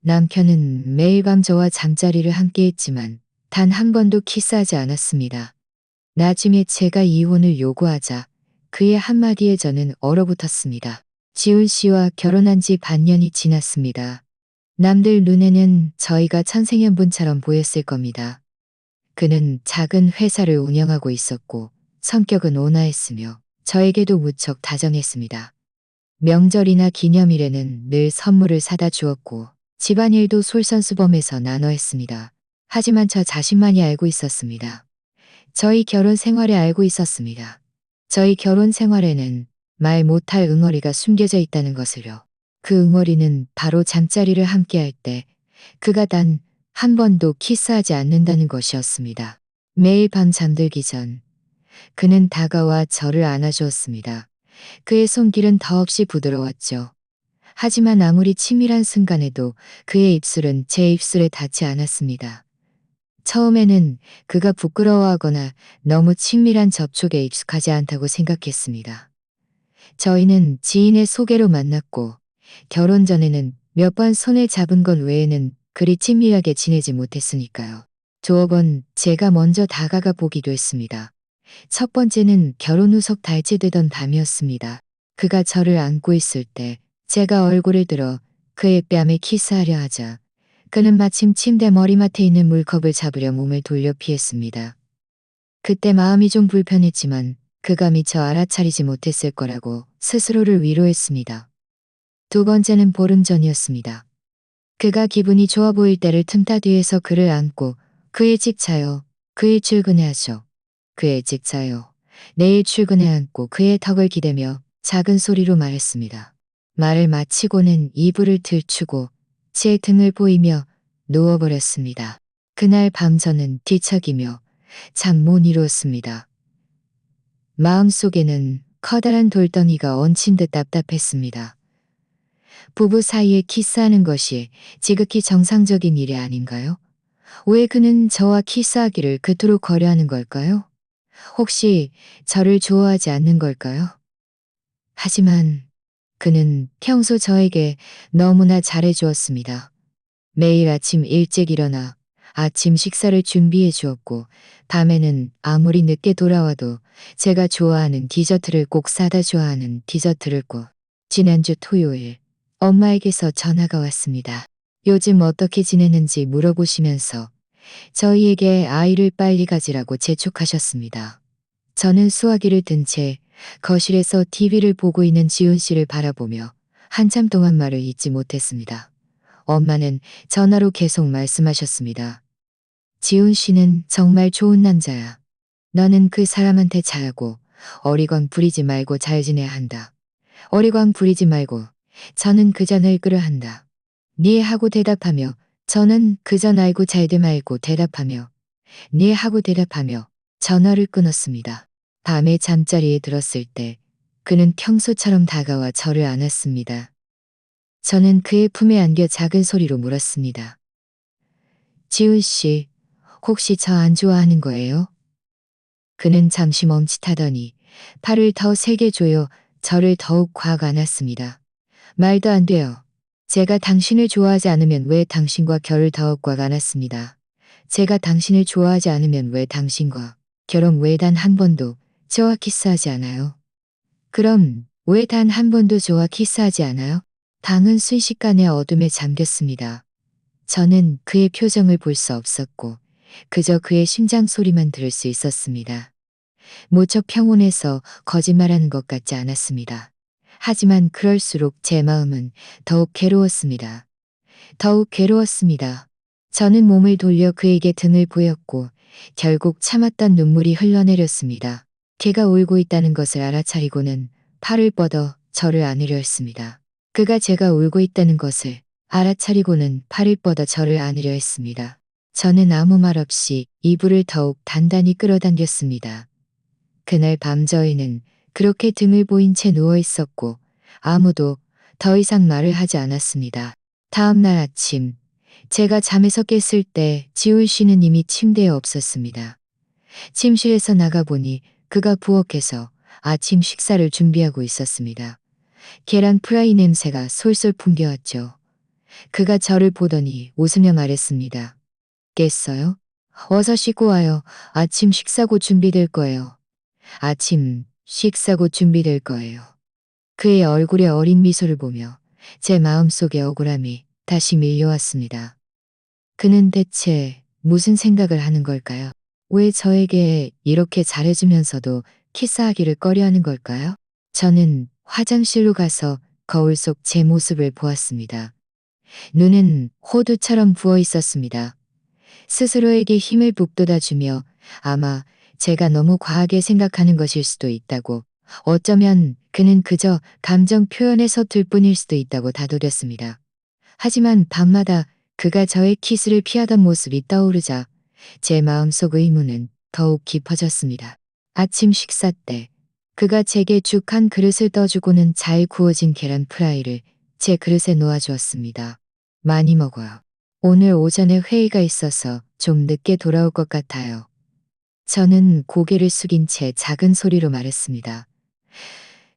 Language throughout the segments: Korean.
남편은 매일 밤 저와 잠자리를 함께 했지만 단 한 번도 키스하지 않았습니다. 나중에 제가 이혼을 요구하자 그의 한마디에 저는 얼어붙었습니다. 지훈 씨와 결혼한 지 반년이 지났습니다. 남들 눈에는 저희가 천생연분처럼 보였을 겁니다. 그는 작은 회사를 운영하고 있었고 성격은 온화했으며 저에게도 무척 다정했습니다. 명절이나 기념일에는 늘 선물을 사다 주었고 집안일도 솔선수범해서 나눠 했습니다. 하지만 저 자신만이 알고 있었습니다. 저희 결혼 생활에 알고 있었습니다. 저희 결혼 생활에는 말 못할 응어리가 숨겨져 있다는 것을요. 그 응어리는 바로 잠자리를 함께 할 때 그가 단 한 번도 키스하지 않는다는 것이었습니다. 매일 밤 잠들기 전 그는 다가와 저를 안아주었습니다. 그의 손길은 더없이 부드러웠죠. 하지만 아무리 치밀한 순간에도 그의 입술은 제 입술에 닿지 않았습니다. 처음에는 그가 부끄러워하거나 너무 친밀한 접촉에 익숙하지 않다고 생각했습니다. 저희는 지인의 소개로 만났고 결혼 전에는 몇 번 손을 잡은 것 외에는 그리 친밀하게 지내지 못했으니까요. 두어 번 제가 먼저 다가가 보기도 했습니다. 첫 번째는 결혼 후 석 달째 되던 밤이었습니다. 그가 저를 안고 있을 때 제가 얼굴을 들어 그의 뺨에 키스하려 하자 그는 마침 침대 머리맡에 있는 물컵을 잡으려 몸을 돌려 피했습니다. 그때 마음이 좀 불편했지만 그가 미처 알아차리지 못했을 거라고 스스로를 위로했습니다. 두 번째는 보름 전이었습니다. 그가 기분이 좋아 보일 때를 틈타 뒤에서 그를 안고 그의 직차요. 그의 출근해 하죠. 그의 직차요. 내일 출근해 안고 그의 턱을 기대며 작은 소리로 말했습니다. 말을 마치고는 이불을 들추고 제 등을 보이며 누워버렸습니다. 그날 밤 저는 뒤척이며 잠 못 이루었습니다. 마음속에는 커다란 돌덩이가 얹힌 듯 답답했습니다. 부부 사이에 키스하는 것이 지극히 정상적인 일이 아닌가요? 왜 그는 저와 키스하기를 그토록 거려하는 걸까요? 혹시 저를 좋아하지 않는 걸까요? 하지만 그는 평소 저에게 너무나 잘해주었습니다. 매일 아침 일찍 일어나 아침 식사를 준비해 주었고 밤에는 아무리 늦게 돌아와도 제가 좋아하는 디저트를 꼭 사다 줘야 하는 디저트를 꼭. 지난주 토요일 엄마에게서 전화가 왔습니다. 요즘 어떻게 지내는지 물어보시면서 저희에게 아이를 빨리 가지라고 재촉하셨습니다. 저는 수화기를 든 채 거실에서 TV를 보고 있는 지훈 씨를 바라보며 한참 동안 말을 잇지 못했습니다. 엄마는 전화로 계속 말씀하셨습니다. 지훈 씨는 정말 좋은 남자야. 너는 그 사람한테 잘하고 어리광 부리지 말고 잘 지내야 한다. 어리광 부리지 말고 저는 그저 늙으려 한다. 네 하고 대답하며 저는 그저 알고 잘돼 말고 대답하며 네 하고 대답하며 전화를 끊었습니다. 밤에 잠자리에 들었을 때 그는 평소처럼 다가와 저를 안았습니다. 저는 그의 품에 안겨 작은 소리로 물었습니다. 지훈 씨, 혹시 저 안 좋아하는 거예요? 그는 잠시 멈칫하더니 팔을 더 세게 조여 저를 더욱 확 안았습니다. 말도 안 돼요. 제가 당신을 좋아하지 않으면 왜 당신과 결을 더욱 꽉 안았습니다. 제가 당신을 좋아하지 않으면 왜 당신과 결혼 왜 단 한 번도 저와 키스하지 않아요? 그럼 왜 단 한 번도 저와 키스하지 않아요? 방은 순식간에 어둠에 잠겼습니다. 저는 그의 표정을 볼 수 없었고 그저 그의 심장 소리만 들을 수 있었습니다. 무척 평온해서 거짓말하는 것 같지 않았습니다. 하지만 그럴수록 제 마음은 더욱 괴로웠습니다. 더욱 괴로웠습니다. 저는 몸을 돌려 그에게 등을 보였고 결국 참았던 눈물이 흘러내렸습니다. 걔가 울고 있다는 것을 알아차리고는 팔을 뻗어 저를 안으려 했습니다. 그가 제가 울고 있다는 것을 알아차리고는 팔을 뻗어 저를 안으려 했습니다. 저는 아무 말 없이 이불을 더욱 단단히 끌어당겼습니다. 그날 밤 저희는 그렇게 등을 보인 채 누워 있었고 아무도 더 이상 말을 하지 않았습니다. 다음 날 아침 제가 잠에서 깼을 때 지훈 씨는 이미 침대에 없었습니다. 침실에서 나가보니 그가 부엌에서 아침 식사를 준비하고 있었습니다. 계란 프라이 냄새가 솔솔 풍겨왔죠. 그가 저를 보더니 웃으며 말했습니다. 깼어요? 어서 씻고 와요. 아침 식사고 준비될 거예요. 아침 식사고 준비될 거예요. 그의 얼굴에 어린 미소를 보며 제 마음속의 억울함이 다시 밀려왔습니다. 그는 대체 무슨 생각을 하는 걸까요? 왜 저에게 이렇게 잘해주면서도 키스하기를 꺼려하는 걸까요? 저는 화장실로 가서 거울 속 제 모습을 보았습니다. 눈은 호두처럼 부어 있었습니다. 스스로에게 힘을 북돋아주며 아마 제가 너무 과하게 생각하는 것일 수도 있다고, 어쩌면 그는 그저 감정 표현에 서툴 뿐일 수도 있다고 다독였습니다. 하지만 밤마다 그가 저의 키스를 피하던 모습이 떠오르자 제 마음속 의문은 더욱 깊어졌습니다. 아침 식사 때 그가 제게 죽 한 그릇을 떠주고는 잘 구워진 계란 프라이를 제 그릇에 놓아주었습니다. 많이 먹어요. 오늘 오전에 회의가 있어서 좀 늦게 돌아올 것 같아요. 저는 고개를 숙인 채 작은 소리로 말했습니다.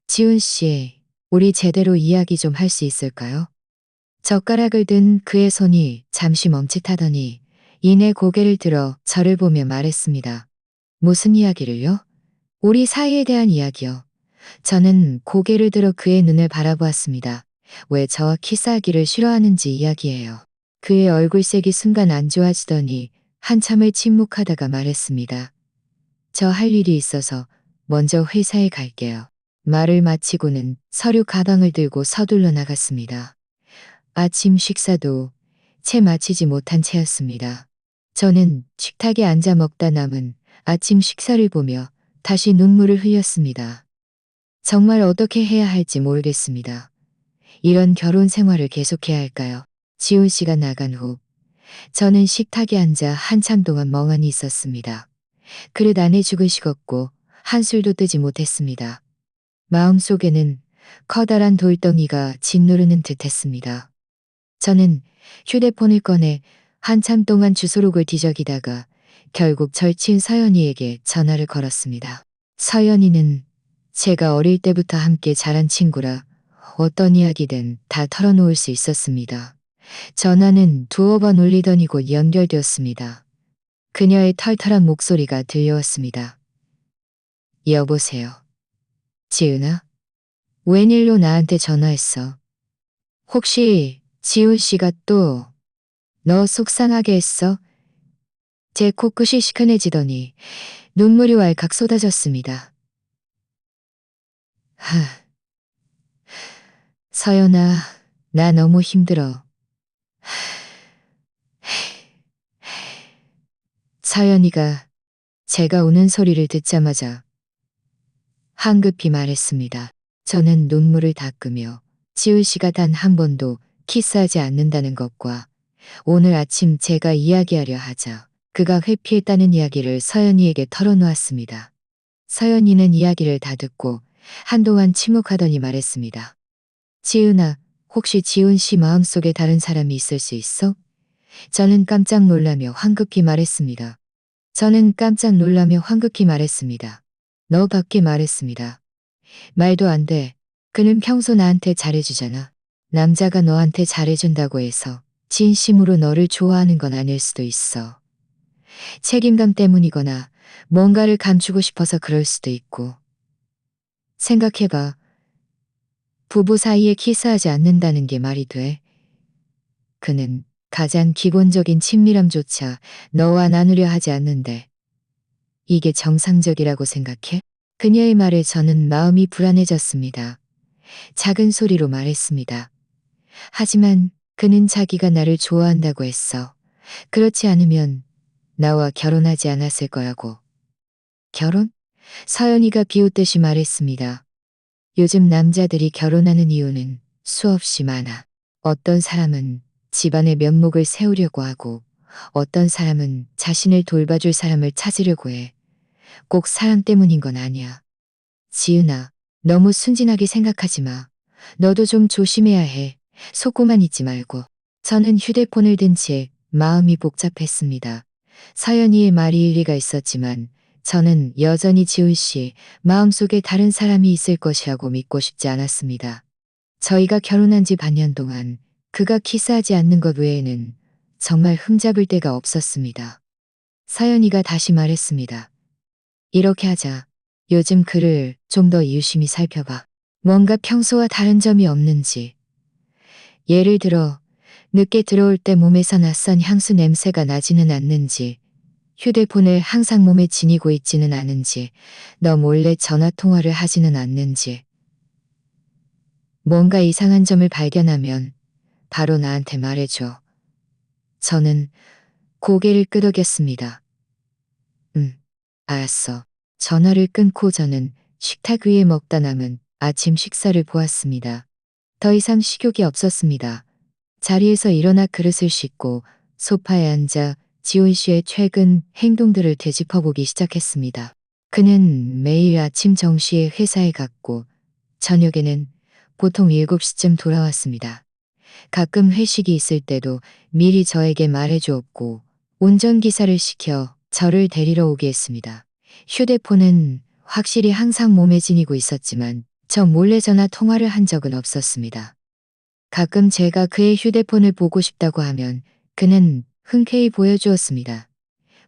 지훈 씨, 우리 제대로 이야기 좀 할 수 있을까요? 젓가락을 든 그의 손이 잠시 멈칫하더니 이내 고개를 들어 저를 보며 말했습니다. 무슨 이야기를요? 우리 사이에 대한 이야기요. 저는 고개를 들어 그의 눈을 바라보았습니다. 왜 저와 키스하기를 싫어하는지 이야기해요. 그의 얼굴색이 순간 안 좋아지더니 한참을 침묵하다가 말했습니다. 저 할 일이 있어서 먼저 회사에 갈게요. 말을 마치고는 서류 가방을 들고 서둘러 나갔습니다. 아침 식사도 채 마치지 못한 채였습니다. 저는 식탁에 앉아 먹다 남은 아침 식사를 보며 다시 눈물을 흘렸습니다. 정말 어떻게 해야 할지 모르겠습니다. 이런 결혼 생활을 계속해야 할까요? 지훈 씨가 나간 후 저는 식탁에 앉아 한참 동안 멍하니 있었습니다. 그릇 안에 죽은 식었고 한술도 뜨지 못했습니다. 마음속에는 커다란 돌덩이가 짓누르는 듯했습니다. 저는 휴대폰을 꺼내 한참 동안 주소록을 뒤적이다가 결국 절친 서연이에게 전화를 걸었습니다. 서연이는 제가 어릴 때부터 함께 자란 친구라 어떤 이야기든 다 털어놓을 수 있었습니다. 전화는 두어 번 울리더니 곧 연결되었습니다. 그녀의 털털한 목소리가 들려왔습니다. 여보세요. 지은아? 웬일로 나한테 전화했어? 혹시 지훈 씨가 또 너 속상하게 했어? 제 코끝이 시큰해지더니 눈물이 왈칵 쏟아졌습니다. 하, 서연아, 나 너무 힘들어. 서연이가 제가 우는 소리를 듣자마자 한급히 말했습니다. 저는 눈물을 닦으며 지훈 씨가 단 한 번도 키스하지 않는다는 것과 오늘 아침 제가 이야기하려 하자 그가 회피했다는 이야기를 서연이에게 털어놓았습니다. 서연이는 이야기를 다 듣고 한동안 침묵하더니 말했습니다. 지은아, 혹시 지훈 씨 마음속에 다른 사람이 있을 수 있어? 저는 깜짝 놀라며 황급히 말했습니다. 너밖에 말했습니다. 말도 안 돼. 그는 평소 나한테 잘해주잖아. 남자가 너한테 잘해준다고 해서 진심으로 너를 좋아하는 건 아닐 수도 있어. 책임감 때문이거나 뭔가를 감추고 싶어서 그럴 수도 있고. 생각해봐. 부부 사이에 키스하지 않는다는 게 말이 돼? 그는 가장 기본적인 친밀함조차 너와 나누려 하지 않는데 이게 정상적이라고 생각해? 그녀의 말에 저는 마음이 불안해졌습니다. 작은 소리로 말했습니다. 하지만 그는 자기가 나를 좋아한다고 했어. 그렇지 않으면 나와 결혼하지 않았을 거라고. 결혼? 서연이가 비웃듯이 말했습니다. 요즘 남자들이 결혼하는 이유는 수없이 많아. 어떤 사람은 집안의 면목을 세우려고 하고 어떤 사람은 자신을 돌봐줄 사람을 찾으려고 해. 꼭 사랑 때문인 건 아니야. 지은아, 너무 순진하게 생각하지 마. 너도 좀 조심해야 해. 속고만 있지 말고. 저는 휴대폰을 든 채 마음이 복잡했습니다. 서연이의 말이 일리가 있었지만 저는 여전히 지훈 씨 마음속에 다른 사람이 있을 것이라고 믿고 싶지 않았습니다. 저희가 결혼한 지 반년 동안 그가 키스하지 않는 것 외에는 정말 흠잡을 데가 없었습니다. 서연이가 다시 말했습니다. 이렇게 하자. 요즘 그를 좀 더 유심히 살펴봐. 뭔가 평소와 다른 점이 없는지. 예를 들어 늦게 들어올 때 몸에서 낯선 향수 냄새가 나지는 않는지, 휴대폰을 항상 몸에 지니고 있지는 않은지, 너 몰래 전화 통화를 하지는 않는지. 뭔가 이상한 점을 발견하면 바로 나한테 말해줘. 저는 고개를 끄덕였습니다. 알았어. 전화를 끊고 저는 식탁 위에 먹다 남은 아침 식사를 보았습니다. 더 이상 식욕이 없었습니다. 자리에서 일어나 그릇을 씻고 소파에 앉아 지훈 씨의 최근 행동들을 되짚어보기 시작했습니다. 그는 매일 아침 정시에 회사에 갔고 저녁에는 보통 7시쯤 돌아왔습니다. 가끔 회식이 있을 때도 미리 저에게 말해주었고 운전기사를 시켜 저를 데리러 오게 했습니다. 휴대폰은 확실히 항상 몸에 지니고 있었지만 저 몰래 전화 통화를 한 적은 없었습니다. 가끔 제가 그의 휴대폰을 보고 싶다고 하면 그는 흔쾌히 보여주었습니다.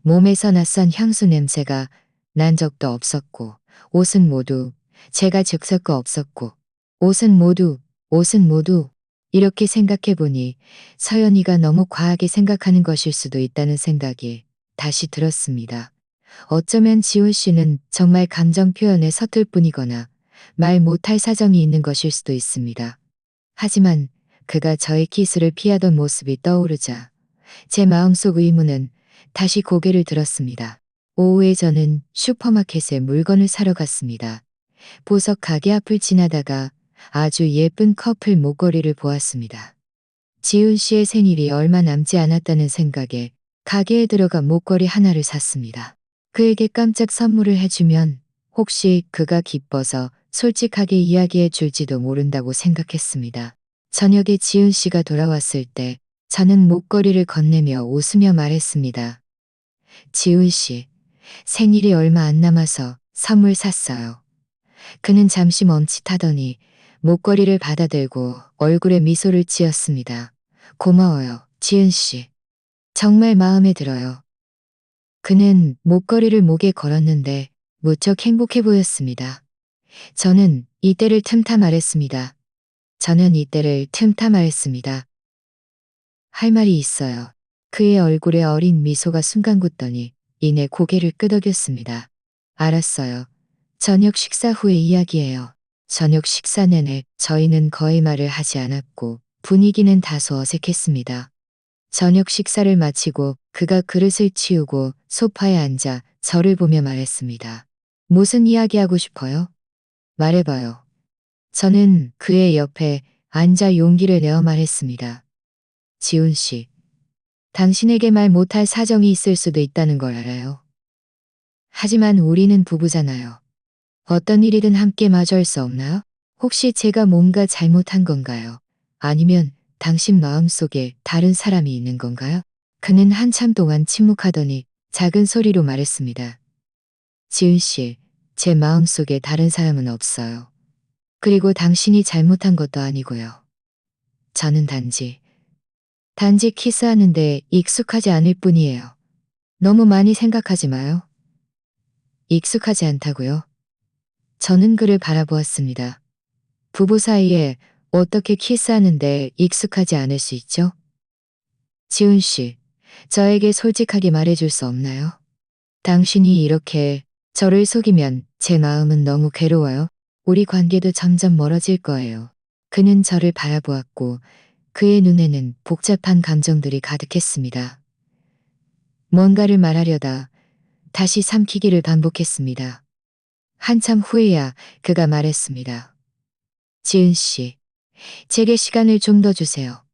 몸에서 낯선 향수 냄새가 난 적도 없었고 옷은 모두 제가 즉석 거 없었고 옷은 모두 이렇게 생각해 보니 서연이가 너무 과하게 생각하는 것일 수도 있다는 생각이 다시 들었습니다. 어쩌면 지훈 씨는 정말 감정 표현에 서툴 뿐이거나 말 못할 사정이 있는 것일 수도 있습니다. 하지만 그가 저의 키스를 피하던 모습이 떠오르자 제 마음속 의문은 다시 고개를 들었습니다. 오후에 저는 슈퍼마켓에 물건을 사러 갔습니다. 보석 가게 앞을 지나다가 아주 예쁜 커플 목걸이를 보았습니다. 지훈 씨의 생일이 얼마 남지 않았다는 생각에 가게에 들어가 목걸이 하나를 샀습니다. 그에게 깜짝 선물을 해주면 혹시 그가 기뻐서 솔직하게 이야기해 줄지도 모른다고 생각했습니다. 저녁에 지훈 씨가 돌아왔을 때 저는 목걸이를 건네며 웃으며 말했습니다. 지훈 씨, 생일이 얼마 안 남아서 선물 샀어요. 그는 잠시 멈칫하더니 목걸이를 받아들고 얼굴에 미소를 지었습니다. 고마워요, 지은 씨. 정말 마음에 들어요. 그는 목걸이를 목에 걸었는데 무척 행복해 보였습니다. 저는 이때를 틈타 말했습니다. 할 말이 있어요. 그의 얼굴에 어린 미소가 순간 굳더니 이내 고개를 끄덕였습니다. 알았어요. 저녁 식사 후에 이야기해요. 저녁 식사 내내 저희는 거의 말을 하지 않았고 분위기는 다소 어색했습니다. 저녁 식사를 마치고 그가 그릇을 치우고 소파에 앉아 저를 보며 말했습니다. 무슨 이야기하고 싶어요? 말해봐요. 저는 그의 옆에 앉아 용기를 내어 말했습니다. 지훈 씨, 당신에게 말 못할 사정이 있을 수도 있다는 걸 알아요. 하지만 우리는 부부잖아요. 어떤 일이든 함께 마주할 수 없나요? 혹시 제가 뭔가 잘못한 건가요? 아니면 당신 마음속에 다른 사람이 있는 건가요? 그는 한참 동안 침묵하더니 작은 소리로 말했습니다. 지은 씨, 제 마음속에 다른 사람은 없어요. 그리고 당신이 잘못한 것도 아니고요. 저는 단지 키스하는데 익숙하지 않을 뿐이에요. 너무 많이 생각하지 마요. 익숙하지 않다고요? 저는 그를 바라보았습니다. 부부 사이에 어떻게 키스하는데 익숙하지 않을 수 있죠? 지훈 씨, 저에게 솔직하게 말해줄 수 없나요? 당신이 이렇게 저를 속이면 제 마음은 너무 괴로워요. 우리 관계도 점점 멀어질 거예요. 그는 저를 바라보았고 그의 눈에는 복잡한 감정들이 가득했습니다. 뭔가를 말하려다 다시 삼키기를 반복했습니다. 한참 후에야 그가 말했습니다. 지은 씨, 제게 시간을 좀 더 주세요.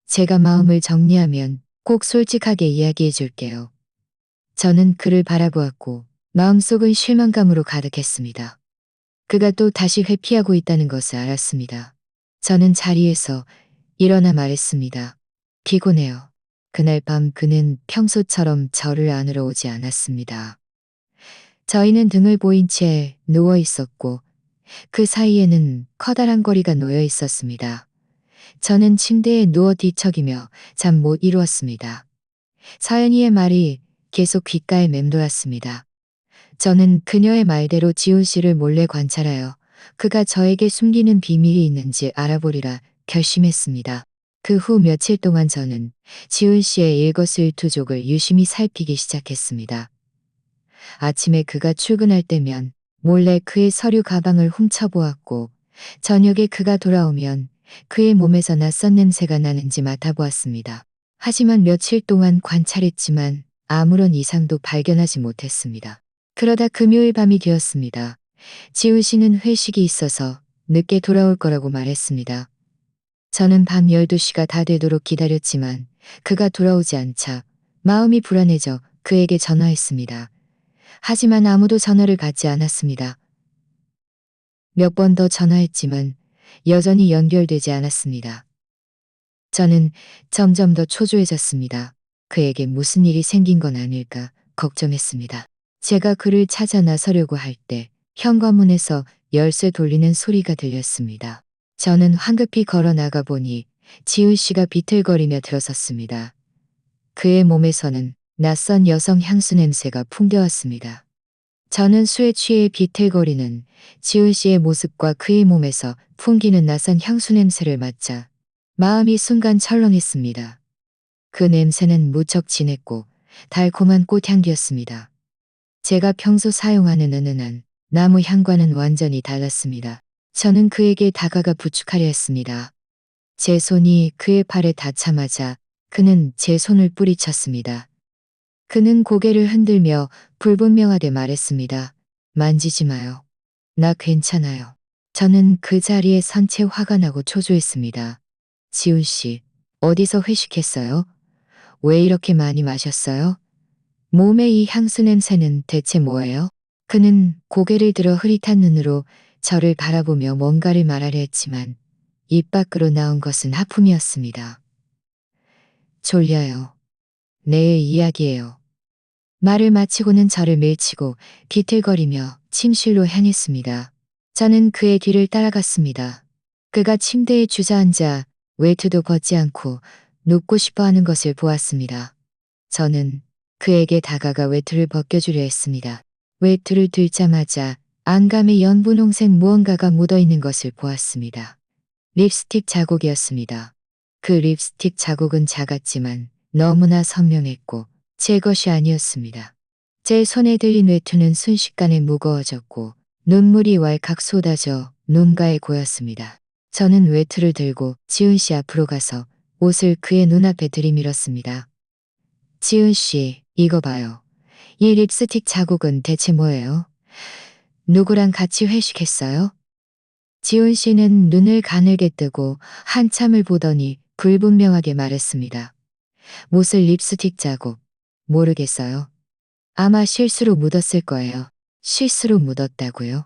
제가 마음을 정리하면 꼭 솔직하게 이야기해 줄게요. 저는 그를 바라보았고 마음속은 실망감으로 가득했습니다. 그가 또 다시 회피하고 있다는 것을 알았습니다. 저는 자리에서 일어나 말했습니다. 피곤해요. 그날 밤 그는 평소처럼 저를 안으러 오지 않았습니다. 저희는 등을 보인 채 누워 있었고 그 사이에는 커다란 거리가 놓여 있었습니다. 저는 침대에 누워 뒤척이며 잠 못 이루었습니다. 서연이의 말이 계속 귓가에 맴돌았습니다. 저는 그녀의 말대로 지훈 씨를 몰래 관찰하여 그가 저에게 숨기는 비밀이 있는지 알아보리라 결심했습니다. 그 후 며칠 동안 저는 지훈 씨의 일거수일투족을 유심히 살피기 시작했습니다. 아침에 그가 출근할 때면 몰래 그의 서류 가방을 훔쳐보았고, 저녁에 그가 돌아오면 그의 몸에서 낯선 냄새가 나는지 맡아보았습니다. 하지만 며칠 동안 관찰했지만 아무런 이상도 발견하지 못했습니다. 그러다 금요일 밤이 되었습니다. 지훈 씨는 회식이 있어서 늦게 돌아올 거라고 말했습니다. 저는 밤 12시가 다 되도록 기다렸지만 그가 돌아오지 않자 마음이 불안해져 그에게 전화했습니다. 하지만 아무도 전화를 받지 않았습니다. 몇 번 더 전화했지만 여전히 연결되지 않았습니다. 저는 점점 더 초조해졌습니다. 그에게 무슨 일이 생긴 건 아닐까 걱정했습니다. 제가 그를 찾아 나서려고 할 때 현관문에서 열쇠 돌리는 소리가 들렸습니다. 저는 황급히 걸어 나가 보니 지훈 씨가 비틀거리며 들어섰습니다. 그의 몸에서는 낯선 여성 향수 냄새가 풍겨왔습니다. 저는 술에 취해 비틀거리는 지훈 씨의 모습과 그의 몸에서 풍기는 낯선 향수 냄새를 맡자 마음이 순간 철렁했습니다. 그 냄새는 무척 진했고 달콤한 꽃향기였습니다. 제가 평소 사용하는 은은한 나무 향과는 완전히 달랐습니다. 저는 그에게 다가가 부축하려 했습니다. 제 손이 그의 팔에 닿자마자 그는 제 손을 뿌리쳤습니다. 그는 고개를 흔들며 불분명하게 말했습니다. 만지지 마요. 나 괜찮아요. 저는 그 자리에 선 채 화가 나고 초조했습니다. 지훈 씨, 어디서 회식했어요? 왜 이렇게 많이 마셨어요? 몸의 이 향수 냄새는 대체 뭐예요? 그는 고개를 들어 흐릿한 눈으로 저를 바라보며 뭔가를 말하려 했지만 입 밖으로 나온 것은 하품이었습니다. 졸려요. 내일 이야기해요. 말을 마치고는 저를 밀치고 비틀거리며 침실로 향했습니다. 저는 그의 뒤를 따라갔습니다. 그가 침대에 주저앉아 외투도 벗지 않고 눕고 싶어 하는 것을 보았습니다. 저는 그에게 다가가 외투를 벗겨주려 했습니다. 외투를 들자마자 안감의 연분홍색 무언가가 묻어있는 것을 보았습니다. 립스틱 자국이었습니다. 그 립스틱 자국은 작았지만 너무나 선명했고 제 것이 아니었습니다. 제 손에 들린 외투는 순식간에 무거워졌고 눈물이 왈칵 쏟아져 눈가에 고였습니다. 저는 외투를 들고 지훈 씨 앞으로 가서 옷을 그의 눈앞에 들이밀었습니다. 지훈 씨, 이거 봐요. 이 립스틱 자국은 대체 뭐예요? 누구랑 같이 회식했어요? 지훈 씨는 눈을 가늘게 뜨고 한참을 보더니 불분명하게 말했습니다. 무슨 립스틱 자국? 모르겠어요. 아마 실수로 묻었을 거예요. 실수로 묻었다고요?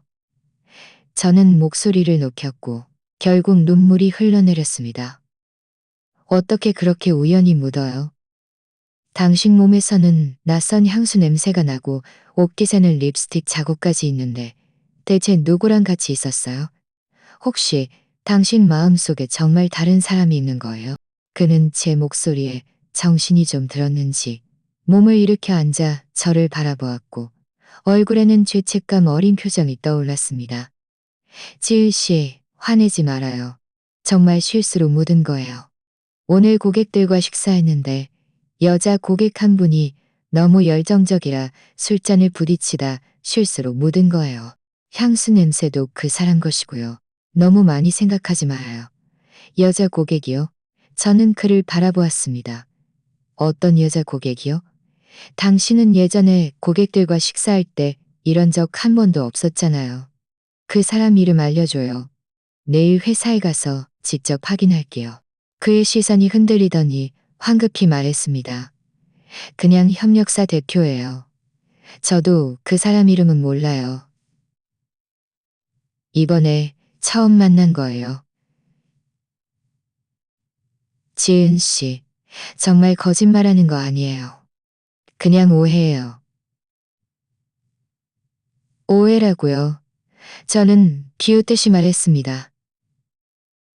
저는 목소리를 높였고 결국 눈물이 흘러내렸습니다. 어떻게 그렇게 우연히 묻어요? 당신 몸에서는 낯선 향수 냄새가 나고 옷깃에는 립스틱 자국까지 있는데 대체 누구랑 같이 있었어요? 혹시 당신 마음속에 정말 다른 사람이 있는 거예요? 그는 제 목소리에 정신이 좀 들었는지 몸을 일으켜 앉아 저를 바라보았고 얼굴에는 죄책감 어린 표정이 떠올랐습니다. 지은 씨, 화내지 말아요. 정말 실수로 묻은 거예요. 오늘 고객들과 식사했는데 여자 고객 한 분이 너무 열정적이라 술잔을 부딪히다 실수로 묻은 거예요. 향수 냄새도 그 사람 것이고요. 너무 많이 생각하지 말아요. 여자 고객이요? 저는 그를 바라보았습니다. 어떤 여자 고객이요? 당신은 예전에 고객들과 식사할 때 이런 적 한 번도 없었잖아요. 그 사람 이름 알려줘요. 내일 회사에 가서 직접 확인할게요. 그의 시선이 흔들리더니 황급히 말했습니다. 그냥 협력사 대표예요. 저도 그 사람 이름은 몰라요. 이번에 처음 만난 거예요. 지은 씨, 정말 거짓말하는 거 아니에요. 그냥 오해예요. 오해라고요. 저는 비웃듯이 말했습니다.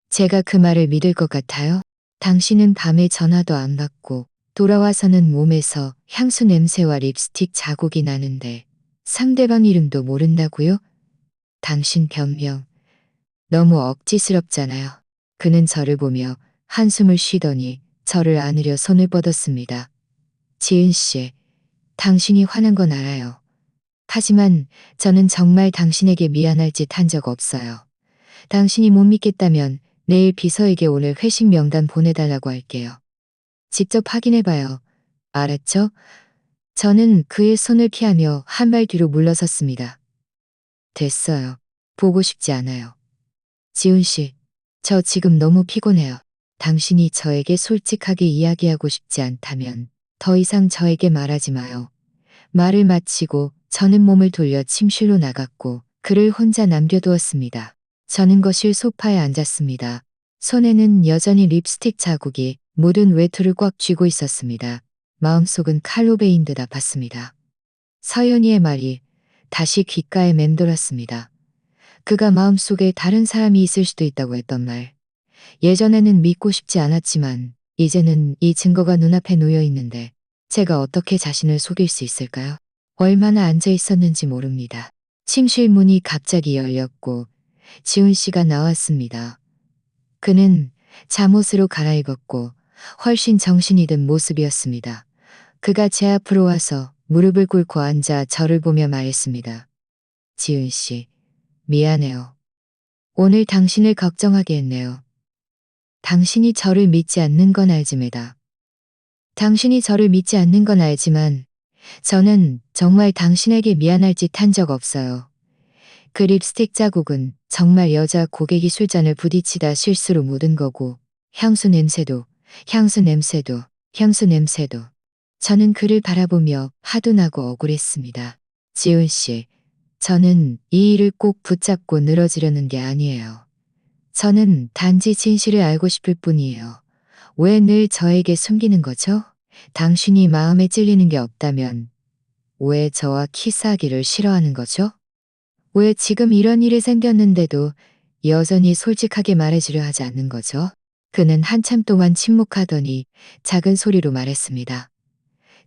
제가 그 말을 믿을 것 같아요? 당신은 밤에 전화도 안 받고 돌아와서는 몸에서 향수 냄새와 립스틱 자국이 나는데 상대방 이름도 모른다고요? 당신 변명 너무 억지스럽잖아요. 그는 저를 보며 한숨을 쉬더니 저를 안으려 손을 뻗었습니다. 지은 씨, 당신이 화난 건 알아요. 하지만 저는 정말 당신에게 미안할 짓 한 적 없어요. 당신이 못 믿겠다면 내일 비서에게 오늘 회식 명단 보내달라고 할게요. 직접 확인해봐요. 알았죠? 저는 그의 손을 피하며 한 발 뒤로 물러섰습니다. 됐어요. 보고 싶지 않아요. 지훈 씨, 저 지금 너무 피곤해요. 당신이 저에게 솔직하게 이야기하고 싶지 않다면 더 이상 저에게 말하지 마요. 말을 마치고 저는 몸을 돌려 침실로 나갔고 그를 혼자 남겨두었습니다. 저는 거실 소파에 앉았습니다. 손에는 여전히 립스틱 자국이 묻은 외투를 꽉 쥐고 있었습니다. 마음속은 칼로 베인 듯 아팠습니다. 서연이의 말이 다시 귓가에 맴돌았습니다. 그가 마음속에 다른 사람이 있을 수도 있다고 했던 말. 예전에는 믿고 싶지 않았지만 이제는 이 증거가 눈앞에 놓여 있는데 제가 어떻게 자신을 속일 수 있을까요? 얼마나 앉아 있었는지 모릅니다. 침실 문이 갑자기 열렸고 지훈 씨가 나왔습니다. 그는 잠옷으로 갈아입었고 훨씬 정신이 든 모습이었습니다. 그가 제 앞으로 와서 무릎을 꿇고 앉아 저를 보며 말했습니다. 지은 씨, 미안해요. 오늘 당신을 걱정하게 했네요. 당신이 저를 믿지 않는 건 알지매다. 당신이 저를 믿지 않는 건 알지만 저는 정말 당신에게 미안할 짓 한 적 없어요. 그 립스틱 자국은 정말 여자 고객이 술잔을 부딪히다 실수로 묻은 거고 향수 냄새도 향수 냄새도 향수 냄새도 저는 그를 바라보며 화도 나고 억울했습니다. 지훈 씨, 저는 이 일을 꼭 붙잡고 늘어지려는 게 아니에요. 저는 단지 진실을 알고 싶을 뿐이에요. 왜 늘 저에게 숨기는 거죠? 당신이 마음에 찔리는 게 없다면 왜 저와 키스하기를 싫어하는 거죠? 왜 지금 이런 일이 생겼는데도 여전히 솔직하게 말해주려 하지 않는 거죠? 그는 한참 동안 침묵하더니 작은 소리로 말했습니다.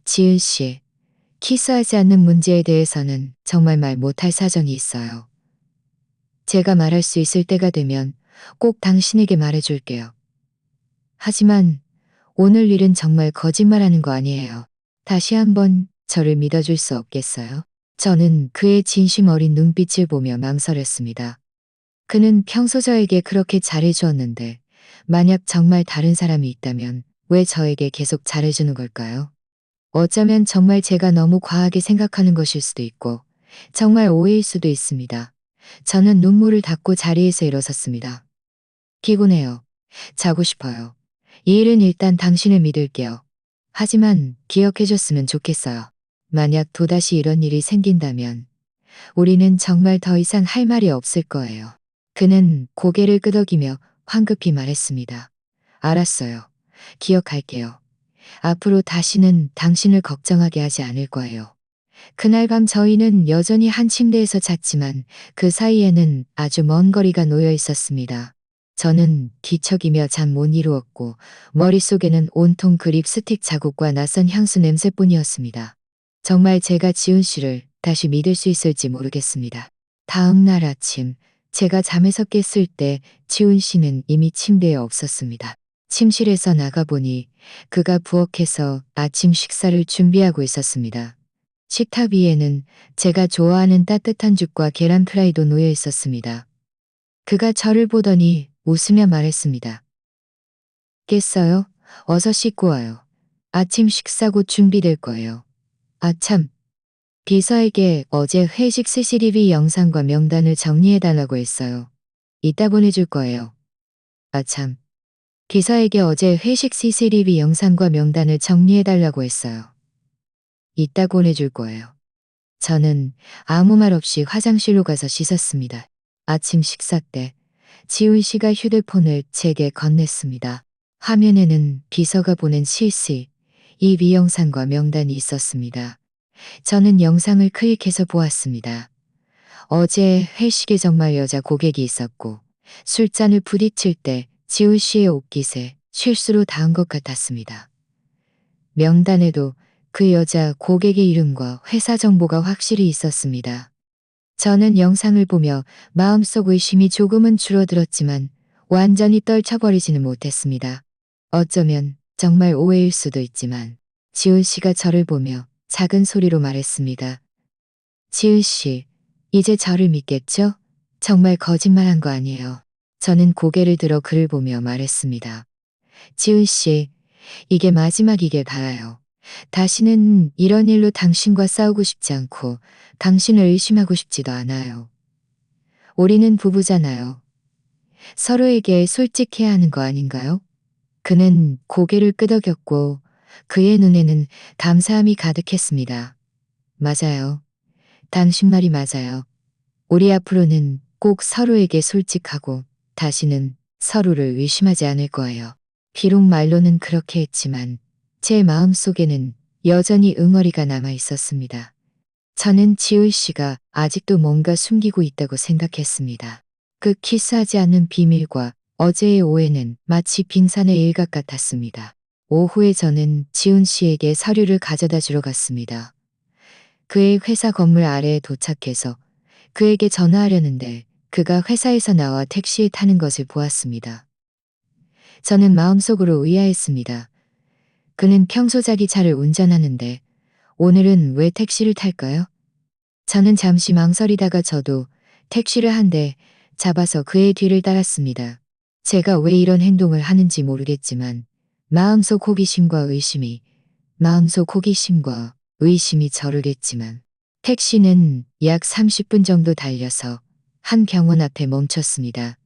지은 씨, 키스하지 않는 문제에 대해서는 정말 말 못할 사정이 있어요. 제가 말할 수 있을 때가 되면 꼭 당신에게 말해줄게요. 하지만 오늘 일은 정말 거짓말하는 거 아니에요. 다시 한번 저를 믿어줄 수 없겠어요? 저는 그의 진심 어린 눈빛을 보며 망설였습니다. 그는 평소 저에게 그렇게 잘해주었는데 만약 정말 다른 사람이 있다면 왜 저에게 계속 잘해주는 걸까요? 어쩌면 정말 제가 너무 과하게 생각하는 것일 수도 있고 정말 오해일 수도 있습니다. 저는 눈물을 닦고 자리에서 일어섰습니다. 피곤해요. 자고 싶어요. 이 일은 일단 당신을 믿을게요. 하지만 기억해줬으면 좋겠어요. 만약 또다시 이런 일이 생긴다면 우리는 정말 더 이상 할 말이 없을 거예요. 그는 고개를 끄덕이며 황급히 말했습니다. 알았어요. 기억할게요. 앞으로 다시는 당신을 걱정하게 하지 않을 거예요. 그날 밤 저희는 여전히 한 침대에서 잤지만 그 사이에는 아주 먼 거리가 놓여 있었습니다. 저는 뒤척이며 잠 못 이루었고 머릿속에는 온통 그 립스틱 자국과 낯선 향수 냄새뿐이었습니다. 정말 제가 지훈 씨를 다시 믿을 수 있을지 모르겠습니다. 다음 날 아침 제가 잠에서 깼을 때 지훈 씨는 이미 침대에 없었습니다. 침실에서 나가보니 그가 부엌에서 아침 식사를 준비하고 있었습니다. 식탁 위에는 제가 좋아하는 따뜻한 죽과 계란 프라이도 놓여 있었습니다. 그가 저를 보더니 웃으며 말했습니다. 깼어요? 어서 씻고 와요. 아침 식사 곧 준비될 거예요. 아 참, 비서에게 어제 회식 CCTV 영상과 명단을 정리해달라고 했어요. 이따 보내줄 거예요. 아 참, 비서에게 어제 회식 CCTV 영상과 명단을 정리해달라고 했어요. 이따 보내줄 거예요. 저는 아무 말 없이 화장실로 가서 씻었습니다. 아침 식사 때 지훈 씨가 휴대폰을 제게 건넸습니다. 화면에는 비서가 보낸 실시, 이 영상과 명단이 있었습니다. 저는 영상을 클릭해서 보았습니다. 어제 회식에 정말 여자 고객이 있었고 술잔을 부딪힐 때 지훈 씨의 옷깃에 실수로 닿은 것 같았습니다. 명단에도 그 여자 고객의 이름과 회사 정보가 확실히 있었습니다. 저는 영상을 보며 마음속 의심이 조금은 줄어들었지만 완전히 떨쳐버리지는 못했습니다. 어쩌면 정말 오해일 수도 있지만 지훈 씨가 저를 보며 작은 소리로 말했습니다. 지훈 씨, 이제 저를 믿겠죠? 정말 거짓말한 거 아니에요. 저는 고개를 들어 그를 보며 말했습니다. 지훈 씨, 이게 마지막이길 바라요. 다시는 이런 일로 당신과 싸우고 싶지 않고 당신을 의심하고 싶지도 않아요. 우리는 부부잖아요. 서로에게 솔직해야 하는 거 아닌가요? 그는 고개를 끄덕였고 그의 눈에는 감사함이 가득했습니다. 맞아요. 당신 말이 맞아요. 우리 앞으로는 꼭 서로에게 솔직하고 다시는 서로를 의심하지 않을 거예요. 비록 말로는 그렇게 했지만 제 마음속에는 여전히 응어리가 남아 있었습니다. 저는 지훈 씨가 아직도 뭔가 숨기고 있다고 생각했습니다. 그 키스하지 않는 비밀과 어제의 오해는 마치 빙산의 일각 같았습니다. 오후에 저는 지훈 씨에게 서류를 가져다 주러 갔습니다. 그의 회사 건물 아래에 도착해서 그에게 전화하려는데 그가 회사에서 나와 택시에 타는 것을 보았습니다. 저는 마음속으로 의아했습니다. 그는 평소 자기 차를 운전하는데 오늘은 왜 택시를 탈까요? 저는 잠시 망설이다가 저도 택시를 한 대 잡아서 그의 뒤를 따랐습니다. 제가 왜 이런 행동을 하는지 모르겠지만 마음속 호기심과 의심이 저를 했지만 택시는 약 30분 정도 달려서 한 병원 앞에 멈췄습니다.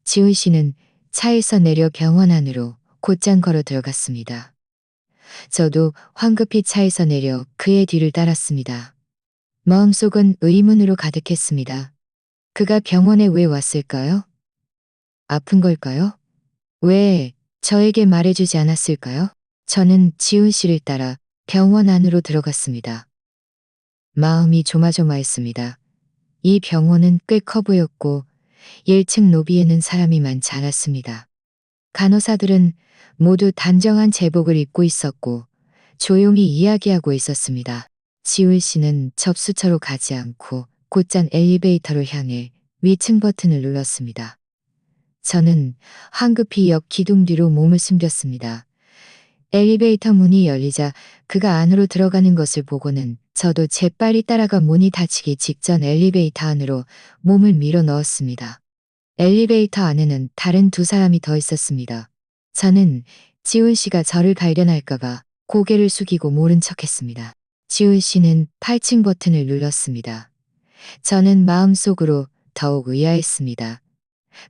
지훈 씨는 차에서 내려 병원 안으로 곧장 걸어 들어갔습니다. 저도 황급히 차에서 내려 그의 뒤를 따랐습니다. 마음속은 의문으로 가득했습니다. 그가 병원에 왜 왔을까요? 아픈 걸까요? 왜 저에게 말해주지 않았을까요? 저는 지훈 씨를 따라 병원 안으로 들어갔습니다. 마음이 조마조마했습니다. 이 병원은 꽤 커 보였고 1층 로비에는 사람이 많지 않았습니다. 간호사들은 모두 단정한 제복을 입고 있었고 조용히 이야기하고 있었습니다. 지훈 씨는 접수처로 가지 않고 곧장 엘리베이터로 향해 위층 버튼을 눌렀습니다. 저는 황급히 옆 기둥 뒤로 몸을 숨겼습니다. 엘리베이터 문이 열리자 그가 안으로 들어가는 것을 보고는 저도 재빨리 따라가 문이 닫히기 직전 엘리베이터 안으로 몸을 밀어 넣었습니다. 엘리베이터 안에는 다른 두 사람이 더 있었습니다. 저는 지훈 씨가 저를 발견할까봐 고개를 숙이고 모른 척했습니다. 지훈 씨는 8층 버튼을 눌렀습니다. 저는 마음속으로 더욱 의아했습니다.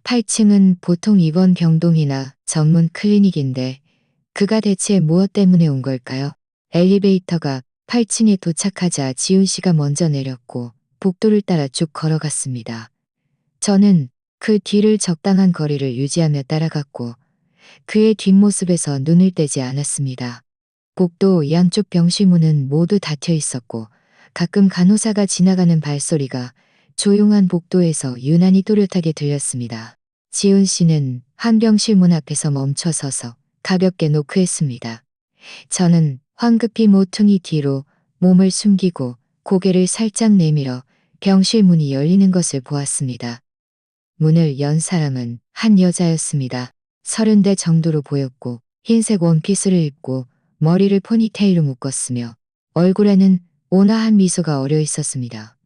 8층은 보통 입원 병동이나 전문 클리닉인데 그가 대체 무엇 때문에 온 걸까요? 엘리베이터가 8층에 도착하자 지훈 씨가 먼저 내렸고 복도를 따라 쭉 걸어갔습니다. 저는 그 뒤를 적당한 거리를 유지하며 따라갔고 그의 뒷모습에서 눈을 떼지 않았습니다. 복도 양쪽 병실 문은 모두 닫혀 있었고 가끔 간호사가 지나가는 발소리가 조용한 복도에서 유난히 또렷하게 들렸습니다. 지훈 씨는 한 병실 문 앞에서 멈춰 서서 가볍게 노크했습니다. 저는 황급히 모퉁이 뒤로 몸을 숨기고 고개를 살짝 내밀어 병실 문이 열리는 것을 보았습니다. 문을 연 사람은 한 여자였습니다. 30대 정도로 보였고 흰색 원피스를 입고 머리를 포니테일로 묶었으며 얼굴에는 온화한 미소가 어려 있었습니다.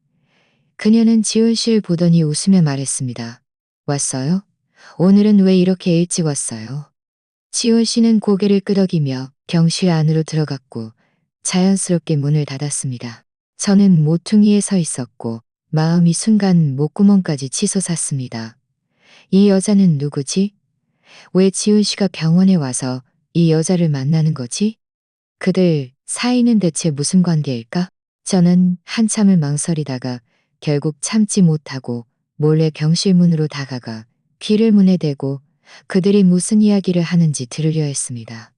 그녀는 지훈 씨를 보더니 웃으며 말했습니다. 왔어요? 오늘은 왜 이렇게 일찍 왔어요? 지훈 씨는 고개를 끄덕이며 병실 안으로 들어갔고 자연스럽게 문을 닫았습니다. 저는 모퉁이에 서 있었고 마음이 순간 목구멍까지 치솟았습니다. 이 여자는 누구지? 왜 지훈 씨가 병원에 와서 이 여자를 만나는 거지? 그들 사이는 대체 무슨 관계일까? 저는 한참을 망설이다가 결국 참지 못하고 몰래 병실 문으로 다가가 귀를 문에 대고 그들이 무슨 이야기를 하는지 들으려 했습니다.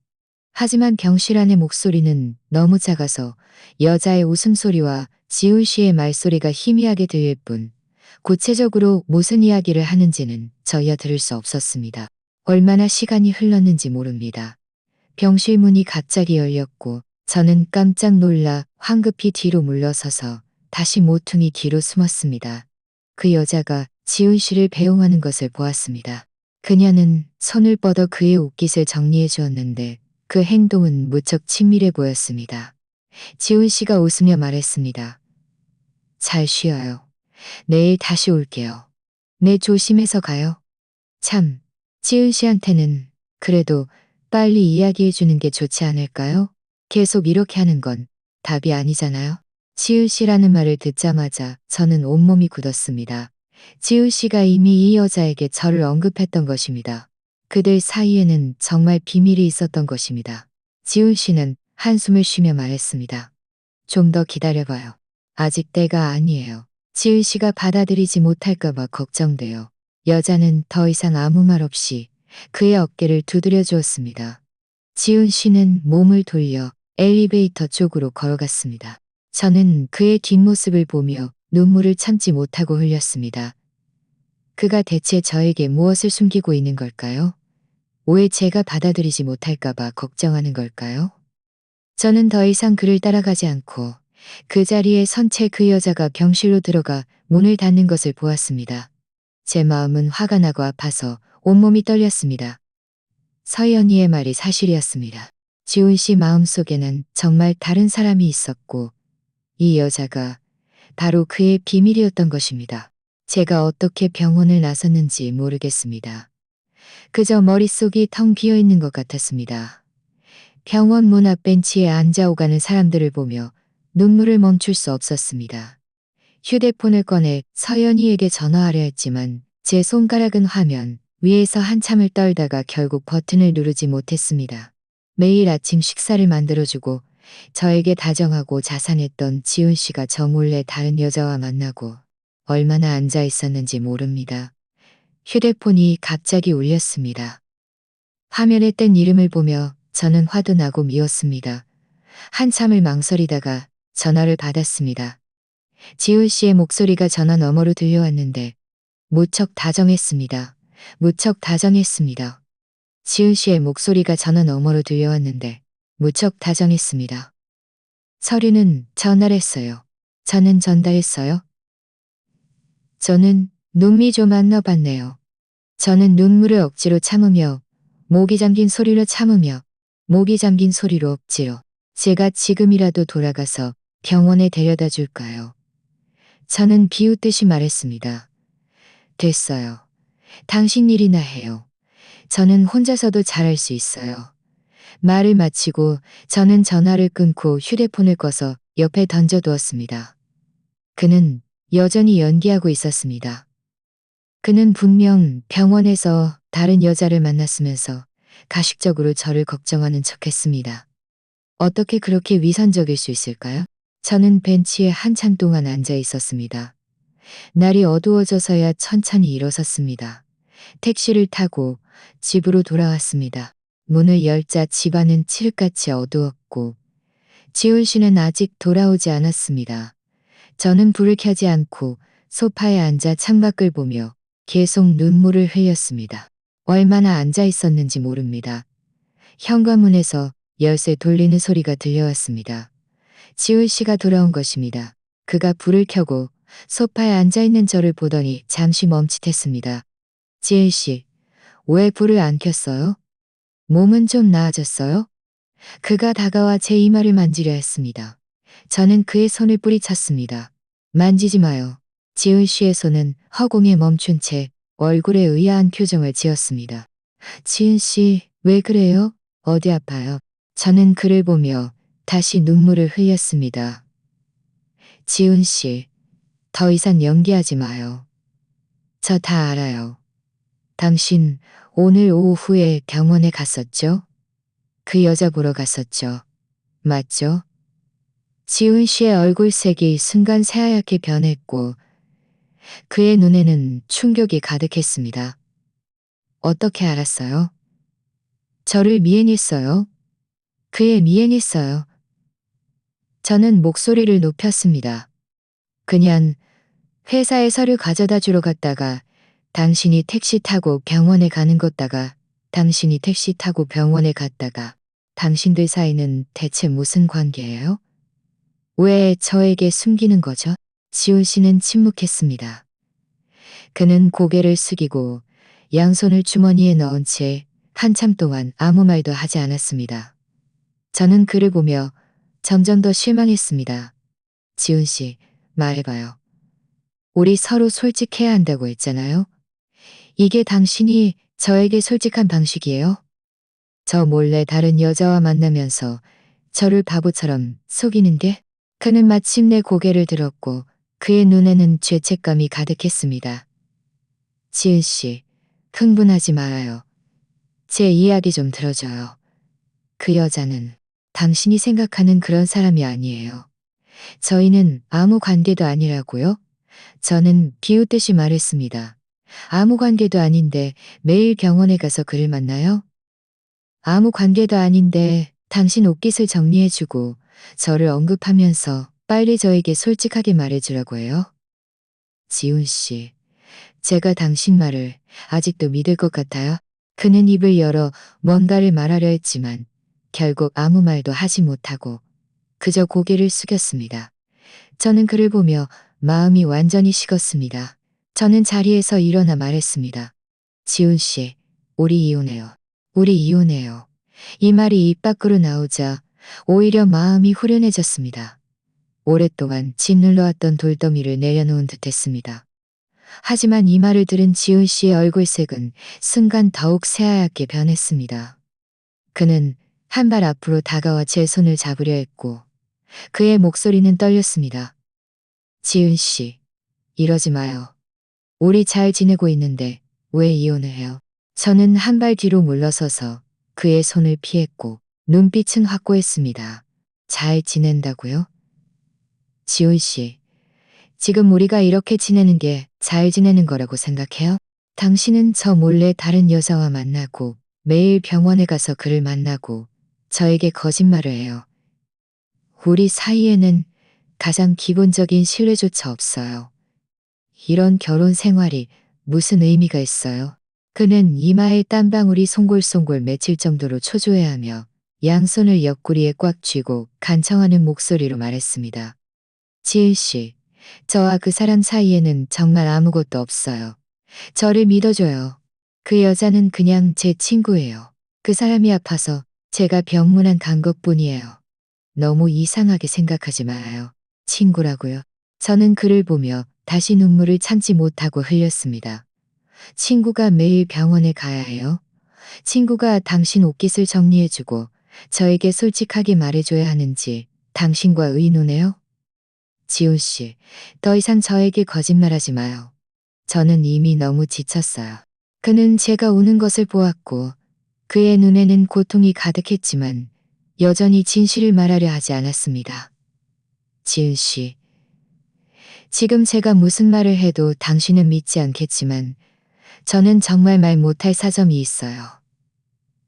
하지만 병실 안의 목소리는 너무 작아서 여자의 웃음소리와 지훈 씨의 말소리가 희미하게 들릴 뿐 구체적으로 무슨 이야기를 하는지는 저희야 들을 수 없었습니다. 얼마나 시간이 흘렀는지 모릅니다. 병실 문이 갑자기 열렸고 저는 깜짝 놀라 황급히 뒤로 물러서서 다시 모퉁이 뒤로 숨었습니다. 그 여자가 지훈 씨를 배웅하는 것을 보았습니다. 그녀는 손을 뻗어 그의 옷깃을 정리해 주었는데 그 행동은 무척 친밀해 보였습니다. 지훈 씨가 웃으며 말했습니다. 잘 쉬어요. 내일 다시 올게요. 네, 조심해서 가요. 참, 지은 씨한테는 그래도 빨리 이야기해 주는 게 좋지 않을까요? 계속 이렇게 하는 건 답이 아니잖아요. 지은 씨라는 말을 듣자마자 저는 온몸이 굳었습니다. 지은 씨가 이미 이 여자에게 저를 언급했던 것입니다. 그들 사이에는 정말 비밀이 있었던 것입니다. 지은 씨는 한숨을 쉬며 말했습니다. 좀 더 기다려봐요. 아직 때가 아니에요. 지은 씨가 받아들이지 못할까봐 걱정돼요. 여자는 더 이상 아무 말 없이 그의 어깨를 두드려 주었습니다. 지훈 씨는 몸을 돌려 엘리베이터 쪽으로 걸어갔습니다. 저는 그의 뒷모습을 보며 눈물을 참지 못하고 흘렸습니다. 그가 대체 저에게 무엇을 숨기고 있는 걸까요? 왜 제가 받아들이지 못할까봐 걱정하는 걸까요? 저는 더 이상 그를 따라가지 않고 그 자리에 선 채 그 여자가 병실로 들어가 문을 닫는 것을 보았습니다. 제 마음은 화가 나고 아파서 온몸이 떨렸습니다. 서연이의 말이 사실이었습니다. 지훈 씨 마음속에는 정말 다른 사람이 있었고 이 여자가 바로 그의 비밀이었던 것입니다. 제가 어떻게 병원을 나섰는지 모르겠습니다. 그저 머릿속이 텅 비어 있는 것 같았습니다. 병원 문 앞 벤치에 앉아 오가는 사람들을 보며 눈물을 멈출 수 없었습니다. 휴대폰을 꺼내 서연이에게 전화하려 했지만 제 손가락은 화면 위에서 한참을 떨다가 결국 버튼을 누르지 못했습니다. 매일 아침 식사를 만들어주고 저에게 다정하고 자상했던 지훈 씨가 저 몰래 다른 여자와 만나고 얼마나 앉아 있었는지 모릅니다. 휴대폰이 갑자기 울렸습니다. 화면에 뜬 이름을 보며 저는 화도 나고 미웠습니다. 한참을 망설이다가 전화를 받았습니다. 지훈 씨의 목소리가 전화 너머로 들려왔는데 무척 다정했습니다. 무척 다정했습니다. 지훈 씨의 목소리가 전화 너머로 들려왔는데 무척 다정했습니다. 서류는 전달했어요. 저는 전달했어요. 저는 눈이 좀 안 넣어봤네요. 저는 눈물을 억지로 참으며 목이 잠긴 소리로 참으며 목이 잠긴 소리로 억지로 제가 지금이라도 돌아가서 병원에 데려다 줄까요? 저는 비웃듯이 말했습니다. 됐어요. 당신 일이나 해요. 저는 혼자서도 잘할 수 있어요. 말을 마치고 저는 전화를 끊고 휴대폰을 꺼서 옆에 던져두었습니다. 그는 여전히 연기하고 있었습니다. 그는 분명 병원에서 다른 여자를 만났으면서 가식적으로 저를 걱정하는 척했습니다. 어떻게 그렇게 위선적일 수 있을까요? 저는 벤치에 한참 동안 앉아 있었습니다. 날이 어두워져서야 천천히 일어섰습니다. 택시를 타고 집으로 돌아왔습니다. 문을 열자 집안은 칠흑같이 어두웠고 지훈 씨는 아직 돌아오지 않았습니다. 저는 불을 켜지 않고 소파에 앉아 창밖을 보며 계속 눈물을 흘렸습니다. 얼마나 앉아 있었는지 모릅니다. 현관문에서 열쇠 돌리는 소리가 들려왔습니다. 지훈 씨가 돌아온 것입니다. 그가 불을 켜고 소파에 앉아있는 저를 보더니 잠시 멈칫했습니다. 지은 씨, 왜 불을 안 켰어요? 몸은 좀 나아졌어요? 그가 다가와 제 이마를 만지려 했습니다. 저는 그의 손을 뿌리쳤습니다. 만지지 마요. 지은 씨의 손은 허공에 멈춘 채 얼굴에 의아한 표정을 지었습니다. 지은 씨, 왜 그래요? 어디 아파요? 저는 그를 보며 다시 눈물을 흘렸습니다. 지은 씨, 더 이상 연기하지 마요. 저 다 알아요. 당신 오늘 오후에 병원에 갔었죠? 그 여자 보러 갔었죠? 맞죠? 지훈 씨의 얼굴색이 순간 새하얗게 변했고 그의 눈에는 충격이 가득했습니다. 어떻게 알았어요? 저를 미행했어요. 그의 미행했어요. 저는 목소리를 높였습니다. 그냥 회사에 서류 가져다 주러 갔다가 당신이 택시 타고 병원에 가는 것다가 당신이 택시 타고 병원에 갔다가 당신들 사이는 대체 무슨 관계예요? 왜 저에게 숨기는 거죠? 지훈 씨는 침묵했습니다. 그는 고개를 숙이고 양손을 주머니에 넣은 채 한참 동안 아무 말도 하지 않았습니다. 저는 그를 보며 점점 더 실망했습니다. 지훈 씨, 말해봐요. 우리 서로 솔직해야 한다고 했잖아요. 이게 당신이 저에게 솔직한 방식이에요? 저 몰래 다른 여자와 만나면서 저를 바보처럼 속이는 게? 그는 마침내 고개를 들었고 그의 눈에는 죄책감이 가득했습니다. 지은 씨, 흥분하지 말아요. 제 이야기 좀 들어줘요. 그 여자는 당신이 생각하는 그런 사람이 아니에요. 저희는 아무 관계도 아니라고요? 저는 비웃듯이 말했습니다. 아무 관계도 아닌데 매일 병원에 가서 그를 만나요? 아무 관계도 아닌데 당신 옷깃을 정리해주고 저를 언급하면서 빨리 저에게 솔직하게 말해주라고 해요? 지훈 씨, 제가 당신 말을 아직도 믿을 것 같아요? 그는 입을 열어 뭔가를 말하려 했지만 결국 아무 말도 하지 못하고 그저 고개를 숙였습니다. 저는 그를 보며 마음이 완전히 식었습니다. 저는 자리에서 일어나 말했습니다. 지훈 씨, 우리 이혼해요. 우리 이혼해요. 이 말이 입 밖으로 나오자 오히려 마음이 후련해졌습니다. 오랫동안 짓눌러왔던 돌더미를 내려놓은 듯했습니다. 하지만 이 말을 들은 지훈 씨의 얼굴색은 순간 더욱 새하얗게 변했습니다. 그는 한 발 앞으로 다가와 제 손을 잡으려 했고 그의 목소리는 떨렸습니다. 지은 씨, 이러지 마요. 우리 잘 지내고 있는데 왜 이혼을 해요? 저는 한 발 뒤로 물러서서 그의 손을 피했고 눈빛은 확고했습니다. 잘 지낸다고요? 지훈 씨, 지금 우리가 이렇게 지내는 게 잘 지내는 거라고 생각해요? 당신은 저 몰래 다른 여자와 만나고 매일 병원에 가서 그를 만나고 저에게 거짓말을 해요. 우리 사이에는 가장 기본적인 신뢰조차 없어요. 이런 결혼 생활이 무슨 의미가 있어요? 그는 이마에 땀방울이 송골송골 맺힐 정도로 초조해하며 양손을 옆구리에 꽉 쥐고 간청하는 목소리로 말했습니다. 지은 씨, 저와 그 사람 사이에는 정말 아무것도 없어요. 저를 믿어줘요. 그 여자는 그냥 제 친구예요. 그 사람이 아파서 제가 병문안 간 것뿐이에요. 너무 이상하게 생각하지 말아요. 친구라고요. 저는 그를 보며 다시 눈물을 참지 못하고 흘렸습니다. 친구가 매일 병원에 가야 해요? 친구가 당신 옷깃을 정리해주고 저에게 솔직하게 말해줘야 하는지 당신과 의논해요? 지훈 씨, 더 이상 저에게 거짓말하지 마요. 저는 이미 너무 지쳤어요. 그는 제가 우는 것을 보았고 그의 눈에는 고통이 가득했지만 여전히 진실을 말하려 하지 않았습니다. 지은 씨, 지금 제가 무슨 말을 해도 당신은 믿지 않겠지만 저는 정말 말 못할 사정이 있어요.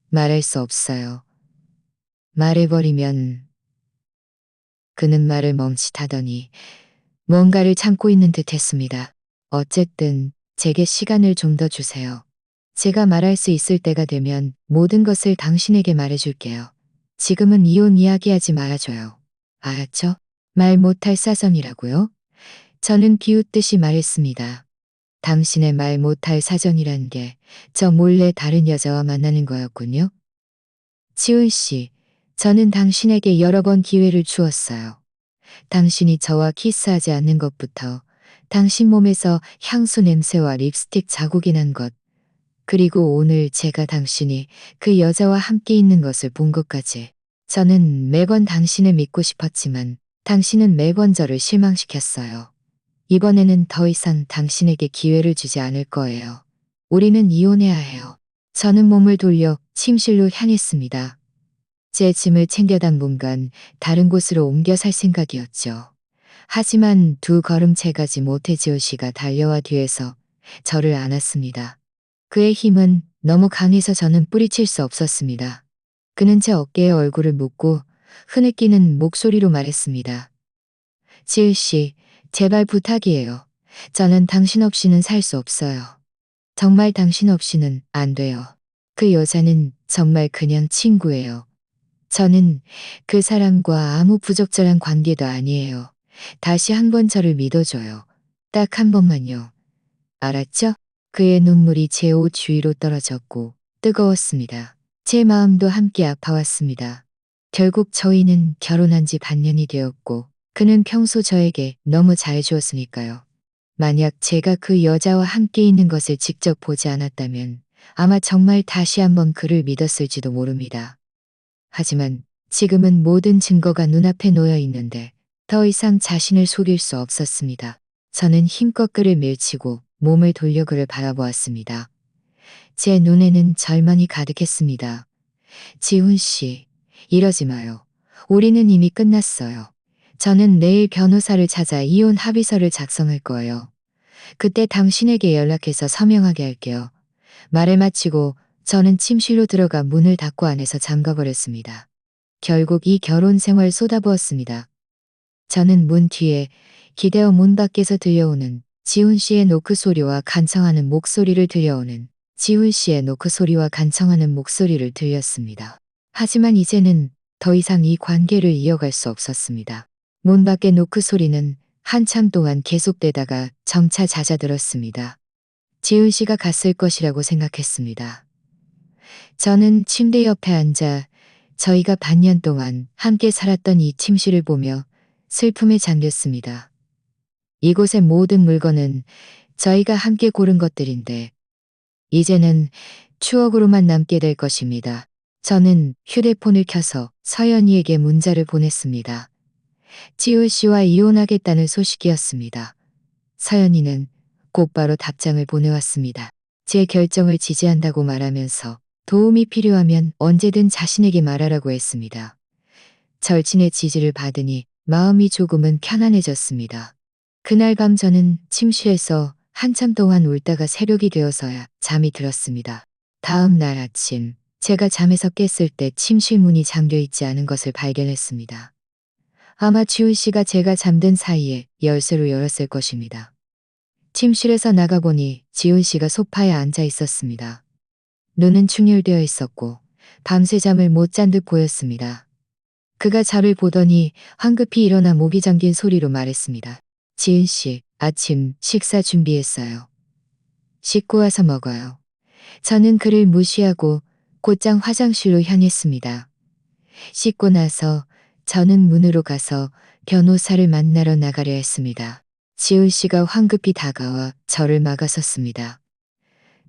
말할 수 없어요. 말해버리면 그는 말을 멈칫하더니 뭔가를 참고 있는 듯 했습니다. 어쨌든 제게 시간을 좀 더 주세요. 제가 말할 수 있을 때가 되면 모든 것을 당신에게 말해줄게요. 지금은 이혼 이야기하지 말아줘요. 알았죠? 말 못할 사정이라고요? 저는 비웃듯이 말했습니다. 당신의 말 못할 사정이란 게 저 몰래 다른 여자와 만나는 거였군요. 지훈 씨, 저는 당신에게 여러 번 기회를 주었어요. 당신이 저와 키스하지 않는 것부터 당신 몸에서 향수 냄새와 립스틱 자국이 난 것, 그리고 오늘 제가 당신이 그 여자와 함께 있는 것을 본 것까지. 저는 매번 당신을 믿고 싶었지만 당신은 매번 저를 실망시켰어요. 이번에는 더 이상 당신에게 기회를 주지 않을 거예요. 우리는 이혼해야 해요. 저는 몸을 돌려 침실로 향했습니다. 제 짐을 챙겨 당분간 다른 곳으로 옮겨 살 생각이었죠. 하지만 두 걸음 채 가지 못해 지호 씨가 달려와 뒤에서 저를 안았습니다. 그의 힘은 너무 강해서 저는 뿌리칠 수 없었습니다. 그는 제 어깨에 얼굴을 묻고 흐느끼는 목소리로 말했습니다. 지을 씨, 제발 부탁이에요. 저는 당신 없이는 살 수 없어요. 정말 당신 없이는 안 돼요. 그 여자는 정말 그냥 친구예요. 저는 그 사람과 아무 부적절한 관계도 아니에요. 다시 한 번 저를 믿어줘요. 딱 한 번만요. 알았죠? 그의 눈물이 제 옷 주위로 떨어졌고 뜨거웠습니다. 제 마음도 함께 아파왔습니다. 결국 저희는 결혼한 지 반년이 되었고 그는 평소 저에게 너무 잘해주었으니까요. 만약 제가 그 여자와 함께 있는 것을 직접 보지 않았다면 아마 정말 다시 한번 그를 믿었을지도 모릅니다. 하지만 지금은 모든 증거가 눈앞에 놓여 있는데 더 이상 자신을 속일 수 없었습니다. 저는 힘껏 그를 밀치고 몸을 돌려 그를 바라보았습니다. 제 눈에는 절망이 가득했습니다. 지훈 씨, 이러지 마요. 우리는 이미 끝났어요. 저는 내일 변호사를 찾아 이혼 합의서를 작성할 거예요. 그때 당신에게 연락해서 서명하게 할게요. 말을 마치고 저는 침실로 들어가 문을 닫고 안에서 잠가버렸습니다. 결국 이 결혼 생활 쏟아부었습니다. 저는 문 뒤에 기대어 문 밖에서 들려오는 지훈 씨의 노크 소리와 간청하는 목소리를 들려오는 지훈 씨의 노크 소리와 간청하는 목소리를 들렸습니다. 하지만 이제는 더 이상 이 관계를 이어갈 수 없었습니다. 문 밖의 노크 소리는 한참 동안 계속되다가 점차 잦아들었습니다. 지훈 씨가 갔을 것이라고 생각했습니다. 저는 침대 옆에 앉아 저희가 반년 동안 함께 살았던 이 침실을 보며 슬픔에 잠겼습니다. 이곳의 모든 물건은 저희가 함께 고른 것들인데 이제는 추억으로만 남게 될 것입니다. 저는 휴대폰을 켜서 서연이에게 문자를 보냈습니다. 지훈 씨와 이혼하겠다는 소식이었습니다. 서연이는 곧바로 답장을 보내왔습니다. 제 결정을 지지한다고 말하면서 도움이 필요하면 언제든 자신에게 말하라고 했습니다. 절친의 지지를 받으니 마음이 조금은 편안해졌습니다. 그날 밤 저는 침실에서 한참 동안 울다가 새벽이 되어서야 잠이 들었습니다. 다음 날 아침 제가 잠에서 깼을 때 침실 문이 잠겨 있지 않은 것을 발견했습니다. 아마 지훈 씨가 제가 잠든 사이에 열쇠로 열었을 것입니다. 침실에서 나가보니 지훈 씨가 소파에 앉아 있었습니다. 눈은 충혈되어 있었고 밤새 잠을 못 잔 듯 보였습니다. 그가 저를 보더니 황급히 일어나 목이 잠긴 소리로 말했습니다. 지은 씨, 아침 식사 준비했어요. 씻고 와서 먹어요. 저는 그를 무시하고 곧장 화장실로 향했습니다. 씻고 나서 저는 문으로 가서 변호사를 만나러 나가려 했습니다. 지은 씨가 황급히 다가와 저를 막아섰습니다.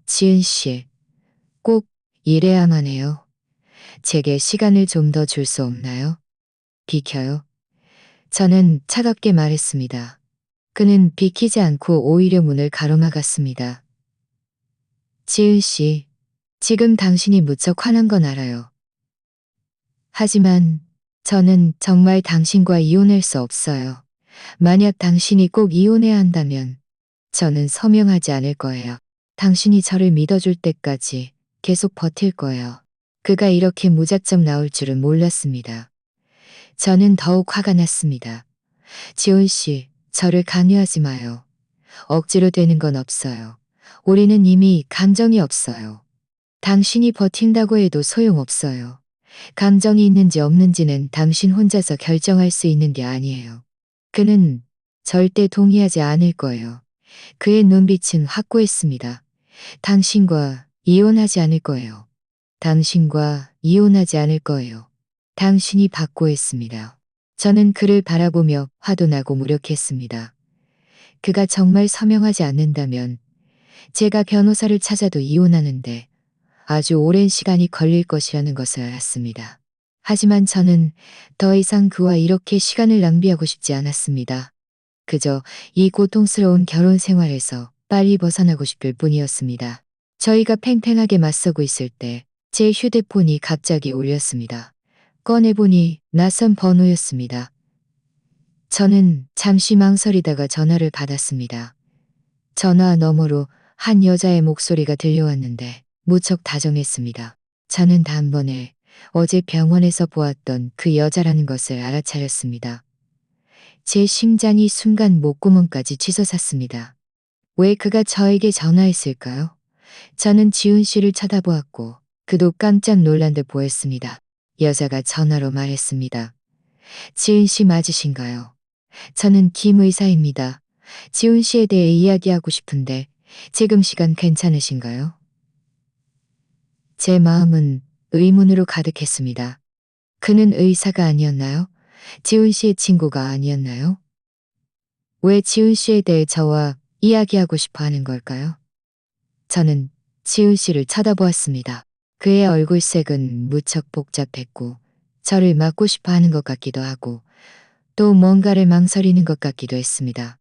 지은 씨, 꼭 이래야만 해요. 제게 시간을 좀 더 줄 수 없나요? 비켜요. 저는 차갑게 말했습니다. 그는 비키지 않고 오히려 문을 가로막았습니다. 지은 씨, 지금 당신이 무척 화난 건 알아요. 하지만 저는 정말 당신과 이혼할 수 없어요. 만약 당신이 꼭 이혼해야 한다면 저는 서명하지 않을 거예요. 당신이 저를 믿어줄 때까지 계속 버틸 거예요. 그가 이렇게 무작정 나올 줄은 몰랐습니다. 저는 더욱 화가 났습니다. 지훈 씨, 저를 강요하지 마요. 억지로 되는 건 없어요. 우리는 이미 감정이 없어요. 당신이 버틴다고 해도 소용없어요. 감정이 있는지 없는지는 당신 혼자서 결정할 수 있는 게 아니에요. 그는 절대 동의하지 않을 거예요. 그의 눈빛은 확고했습니다. 당신과 이혼하지 않을 거예요. 당신과 이혼하지 않을 거예요. 당신이 받고 했습니다. 저는 그를 바라보며 화도 나고 무력했습니다. 그가 정말 서명하지 않는다면 제가 변호사를 찾아도 이혼하는데 아주 오랜 시간이 걸릴 것이라는 것을 알았습니다. 하지만 저는 더 이상 그와 이렇게 시간을 낭비하고 싶지 않았습니다. 그저 이 고통스러운 결혼 생활에서 빨리 벗어나고 싶을 뿐이었습니다. 저희가 팽팽하게 맞서고 있을 때 제 휴대폰이 갑자기 울렸습니다. 꺼내보니 낯선 번호였습니다. 저는 잠시 망설이다가 전화를 받았습니다. 전화 너머로 한 여자의 목소리가 들려왔는데 무척 다정했습니다. 저는 단번에 어제 병원에서 보았던 그 여자라는 것을 알아차렸습니다. 제 심장이 순간 목구멍까지 치솟았습니다. 왜 그가 저에게 전화했을까요? 저는 지훈 씨를 쳐다보았고 그도 깜짝 놀란 듯 보였습니다. 여자가 전화로 말했습니다. 지은 씨 맞으신가요? 저는 김 의사입니다. 지훈 씨에 대해 이야기하고 싶은데 지금 시간 괜찮으신가요? 제 마음은 의문으로 가득했습니다. 그는 의사가 아니었나요? 지훈 씨의 친구가 아니었나요? 왜 지훈 씨에 대해 저와 이야기하고 싶어 하는 걸까요? 저는 지훈 씨를 쳐다보았습니다. 그의 얼굴색은 무척 복잡했고 저를 맞고 싶어 하는 것 같기도 하고 또 뭔가를 망설이는 것 같기도 했습니다.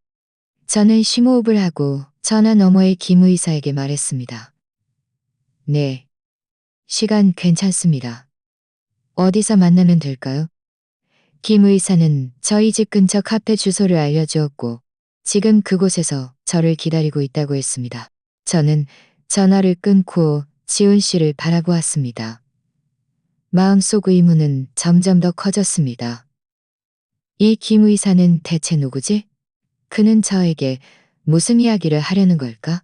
저는 심호흡을 하고 전화 너머의 김 의사에게 말했습니다. 네, 시간 괜찮습니다. 어디서 만나면 될까요? 김 의사는 저희 집 근처 카페 주소를 알려주었고 지금 그곳에서 저를 기다리고 있다고 했습니다. 저는 전화를 끊고 지훈 씨를 바라보았습니다. 마음속 의문은 점점 더 커졌습니다. 이 김 의사는 대체 누구지? 그는 저에게 무슨 이야기를 하려는 걸까?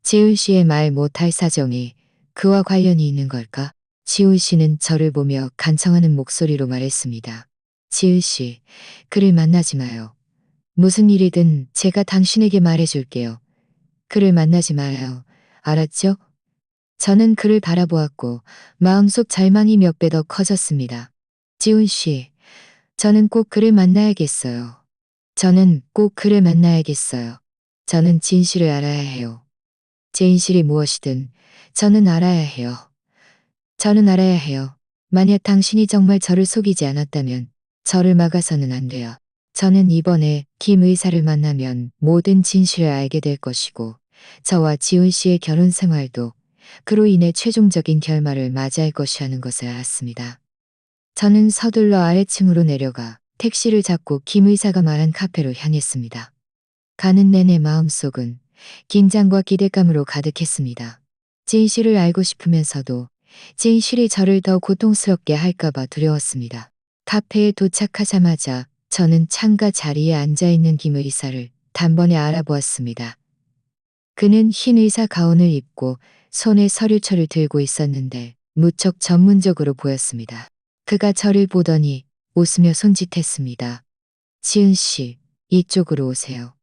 지훈 씨의 말 못할 사정이 그와 관련이 있는 걸까? 지훈 씨는 저를 보며 간청하는 목소리로 말했습니다. 지훈 씨, 그를 만나지 마요. 무슨 일이든 제가 당신에게 말해줄게요. 그를 만나지 말아요. 알았죠? 저는 그를 바라보았고 마음속 절망이 몇 배 더 커졌습니다. 지훈 씨, 저는 꼭 그를 만나야겠어요. 저는 꼭 그를 만나야겠어요. 저는 진실을 알아야 해요. 진실이 무엇이든 저는 알아야 해요. 저는 알아야 해요. 만약 당신이 정말 저를 속이지 않았다면 저를 막아서는 안 돼요. 저는 이번에 김 의사를 만나면 모든 진실을 알게 될 것이고 저와 지훈 씨의 결혼 생활도 그로 인해 최종적인 결말을 맞이할 것이라는 것을 알았습니다. 저는 서둘러 아래층으로 내려가 택시를 잡고 김 의사가 말한 카페로 향했습니다. 가는 내내 마음속은 긴장과 기대감으로 가득했습니다. 진실을 알고 싶으면서도 진실이 저를 더 고통스럽게 할까봐 두려웠습니다. 카페에 도착하자마자 저는 창가 자리에 앉아있는 김 의사를 단번에 알아보았습니다. 그는 흰 의사 가운을 입고 손에 서류철을 들고 있었는데 무척 전문적으로 보였습니다. 그가 저를 보더니 웃으며 손짓했습니다. 지은 씨, 이쪽으로 오세요.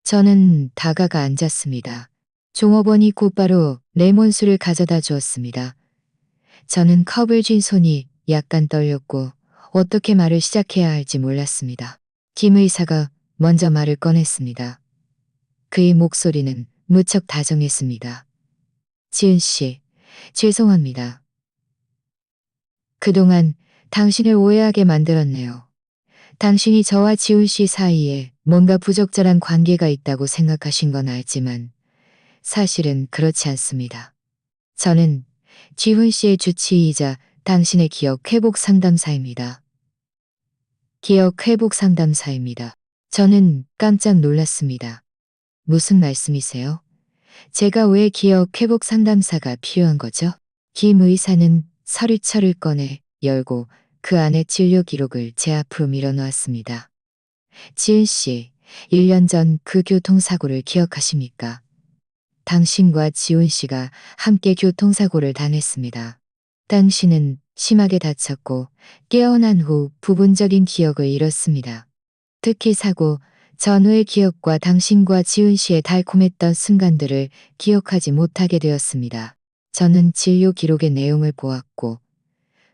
저는 다가가 앉았습니다. 종업원이 곧바로 레몬수를 가져다 주었습니다. 저는 컵을 쥔 손이 약간 떨렸고 어떻게 말을 시작해야 할지 몰랐습니다. 김 의사가 먼저 말을 꺼냈습니다. 그의 목소리는 무척 다정했습니다. 지은 씨, 죄송합니다. 그동안 당신을 오해하게 만들었네요. 당신이 저와 지훈 씨 사이에 뭔가 부적절한 관계가 있다고 생각하신 건 알지만 사실은 그렇지 않습니다. 저는 지훈 씨의 주치의이자 당신의 기억 회복 상담사입니다. 기억 회복 상담사입니다. 저는 깜짝 놀랐습니다. 무슨 말씀이세요? 제가 왜 기억 회복 상담사가 필요한 거죠? 김 의사는 서류철을 꺼내 열고 그 안에 진료 기록을 제 앞으로 밀어놓았습니다. 지은 씨, 1년 전 그 교통사고를 기억하십니까? 당신과 지훈 씨가 함께 교통사고를 당했습니다. 당신은 심하게 다쳤고 깨어난 후 부분적인 기억을 잃었습니다. 특히 사고 전후의 기억과 당신과 지훈 씨의 달콤했던 순간들을 기억하지 못하게 되었습니다. 저는 진료 기록의 내용을 보았고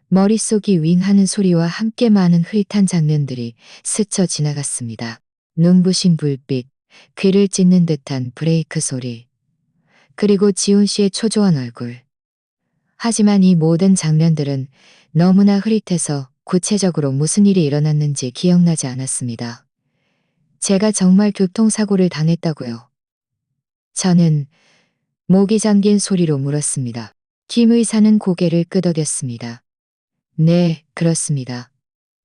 머릿속이 윙하는 소리와 함께 많은 흐릿한 장면들이 스쳐 지나갔습니다. 눈부신 불빛, 귀를 찢는 듯한 브레이크 소리, 그리고 지훈 씨의 초조한 얼굴. 하지만 이 모든 장면들은 너무나 흐릿해서 구체적으로 무슨 일이 일어났는지 기억나지 않았습니다. 제가 정말 교통사고를 당했다고요. 저는 목이 잠긴 소리로 물었습니다. 김 의사는 고개를 끄덕였습니다. 네, 그렇습니다.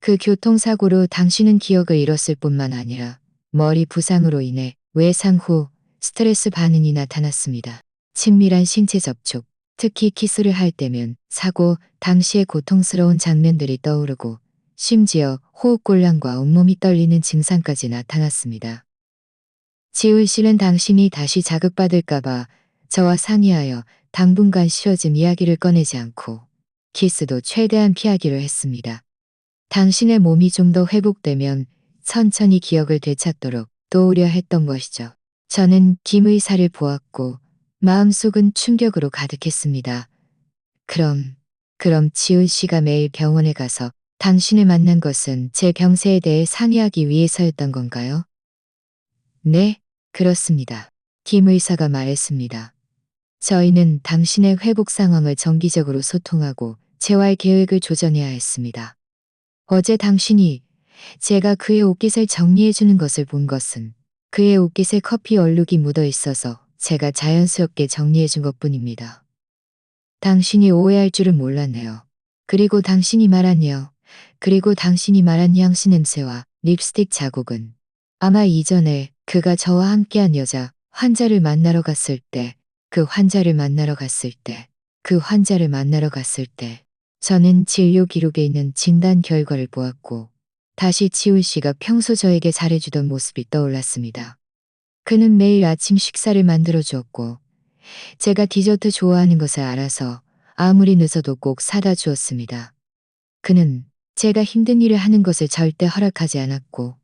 그 교통사고로 당신은 기억을 잃었을 뿐만 아니라 머리 부상으로 인해 외상 후 스트레스 반응이 나타났습니다. 친밀한 신체 접촉, 특히 키스를 할 때면 사고 당시의 고통스러운 장면들이 떠오르고 심지어 호흡곤란과 온몸이 떨리는 증상까지 나타났습니다. 지훈 씨는 당신이 다시 자극받을까봐 저와 상의하여 당분간 쉬어짐 이야기를 꺼내지 않고 키스도 최대한 피하기로 했습니다. 당신의 몸이 좀 더 회복되면 천천히 기억을 되찾도록 도우려 했던 것이죠. 저는 김 의사를 보았고 마음속은 충격으로 가득했습니다. 그럼 지훈 씨가 매일 병원에 가서 당신을 만난 것은 제 병세에 대해 상의하기 위해서였던 건가요? 네, 그렇습니다. 김 의사가 말했습니다. 저희는 당신의 회복 상황을 정기적으로 소통하고 재활 계획을 조정해야 했습니다. 어제 당신이 제가 그의 옷깃을 정리해 주는 것을 본 것은 그의 옷깃에 커피 얼룩이 묻어 있어서 제가 자연스럽게 정리해 준 것뿐입니다. 당신이 오해할 줄은 몰랐네요. 그리고 당신이 말한 향수 냄새와 립스틱 자국은 아마 이전에 그가 저와 함께한 여자 환자를 만나러 갔을 때, 그 환자를 만나러 갔을 때 저는 진료 기록에 있는 진단 결과를 보았고 다시 지훈 씨가 평소 저에게 잘해주던 모습이 떠올랐습니다. 그는 매일 아침 식사를 만들어 주었고 제가 디저트 좋아하는 것을 알아서 아무리 늦어도 꼭 사다 주었습니다. 그는 제가 힘든 일을 하는 것을 절대 허락하지 않았고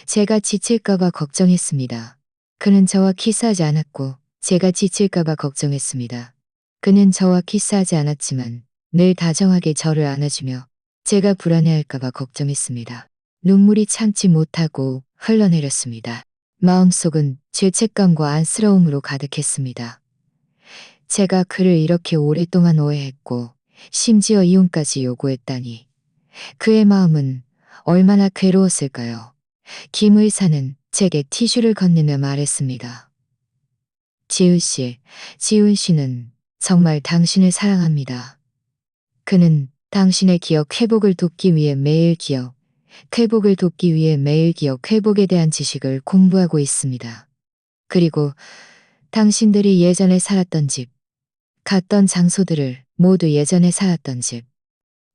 제가 지칠까봐 걱정했습니다. 그는 저와 키스하지 않았고 제가 지칠까봐 걱정했습니다. 그는 저와 키스하지 않았지만 늘 다정하게 저를 안아주며 제가 불안해할까봐 걱정했습니다. 눈물이 참지 못하고 흘러내렸습니다. 마음속은 죄책감과 안쓰러움으로 가득했습니다. 제가 그를 이렇게 오랫동안 오해했고 심지어 이혼까지 요구했다니 그의 마음은 얼마나 괴로웠을까요? 김 의사는 제게 티슈를 건네며 말했습니다. 지훈 씨는 정말 당신을 사랑합니다. 그는 당신의 기억 회복을 돕기 위해 매일 기억 회복에 대한 지식을 공부하고 있습니다. 그리고 당신들이 예전에 살았던 집, 갔던 장소들을 모두 예전에 살았던 집,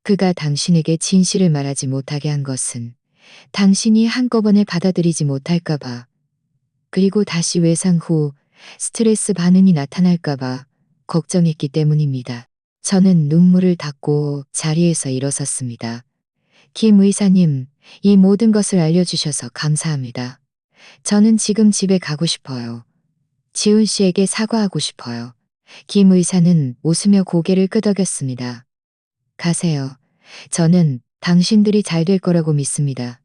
그가 당신에게 진실을 말하지 못하게 한 것은 당신이 한꺼번에 받아들이지 못할까봐, 그리고 다시 외상 후 스트레스 반응이 나타날까봐 걱정했기 때문입니다. 저는 눈물을 닦고 자리에서 일어섰습니다. 김 의사님, 이 모든 것을 알려주셔서 감사합니다. 저는 지금 집에 가고 싶어요. 지훈 씨에게 사과하고 싶어요. 김 의사는 웃으며 고개를 끄덕였습니다. 가세요. 저는 당신들이 잘 될 거라고 믿습니다.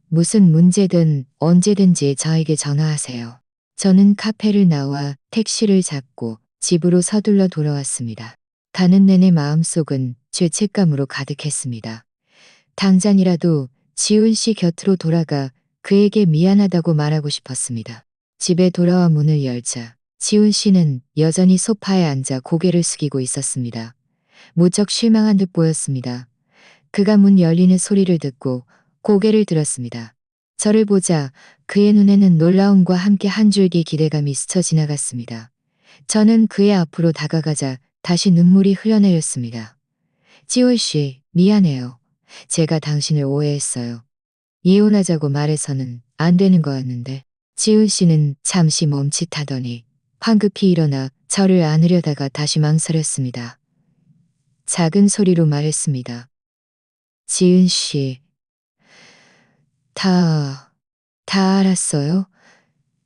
무슨 문제든 언제든지 저에게 전화하세요. 저는 카페를 나와 택시를 잡고 집으로 서둘러 돌아왔습니다. 가는 내내 마음속은 죄책감으로 가득했습니다. 당장이라도 지훈 씨 곁으로 돌아가 그에게 미안하다고 말하고 싶었습니다. 집에 돌아와 문을 열자 지훈 씨는 여전히 소파에 앉아 고개를 숙이고 있었습니다. 무척 실망한 듯 보였습니다. 그가 문 열리는 소리를 듣고 고개를 들었습니다. 저를 보자 그의 눈에는 놀라움과 함께 한 줄기 기대감이 스쳐 지나갔습니다. 저는 그의 앞으로 다가가자 다시 눈물이 흘러내렸습니다. 지훈 씨, 미안해요. 제가 당신을 오해했어요. 이혼하자고 말해서는 안 되는 거였는데. 지훈 씨는 잠시 멈칫하더니 황급히 일어나 저를 안으려다가 다시 망설였습니다. 작은 소리로 말했습니다. 지은 씨, 다 알았어요?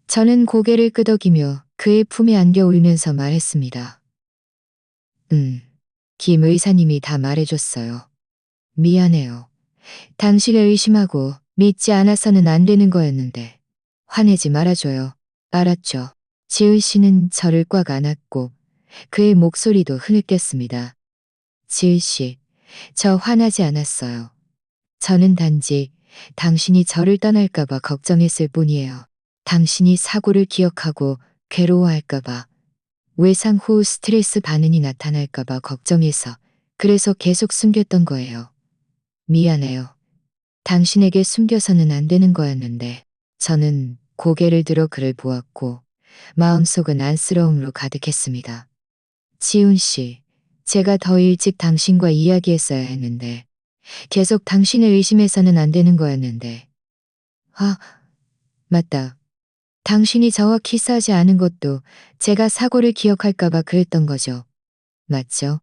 저는 고개를 끄덕이며 그의 품에 안겨 울면서 말했습니다. 김 의사님이 다 말해줬어요. 미안해요. 당신을 의심하고 믿지 않아서는 안 되는 거였는데. 화내지 말아줘요. 알았죠? 지은 씨는 저를 꽉 안았고 그의 목소리도 흐느꼈습니다. 지은 씨, 저 화나지 않았어요. 저는 단지 당신이 저를 떠날까봐 걱정했을 뿐이에요. 당신이 사고를 기억하고 괴로워할까봐, 외상 후 스트레스 반응이 나타날까봐 걱정해서 그래서 계속 숨겼던 거예요. 미안해요. 당신에게 숨겨서는 안 되는 거였는데. 저는 고개를 들어 그를 보았고 마음속은 안쓰러움으로 가득했습니다. 지훈 씨, 제가 더 일찍 당신과 이야기했어야 했는데 계속 당신을 의심해서는 안 되는 거였는데. 아, 맞다. 당신이 저와 키스하지 않은 것도 제가 사고를 기억할까봐 그랬던 거죠. 맞죠?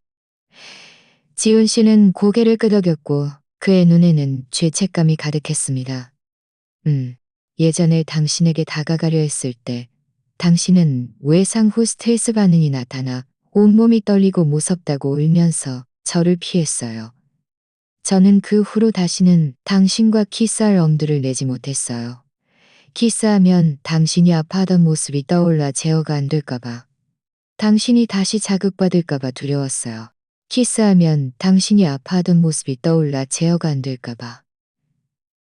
지훈 씨는 고개를 끄덕였고 그의 눈에는 죄책감이 가득했습니다. 음, 예전에 당신에게 다가가려 했을 때 당신은 외상 후 스트레스 반응이 나타나 온몸이 떨리고 무섭다고 울면서 저를 피했어요. 저는 그 후로 다시는 당신과 키스할 엄두를 내지 못했어요. 키스하면 당신이 아파하던 모습이 떠올라 제어가 안 될까봐. 당신이 다시 자극받을까봐 두려웠어요. 키스하면 당신이 아파하던 모습이 떠올라 제어가 안 될까봐.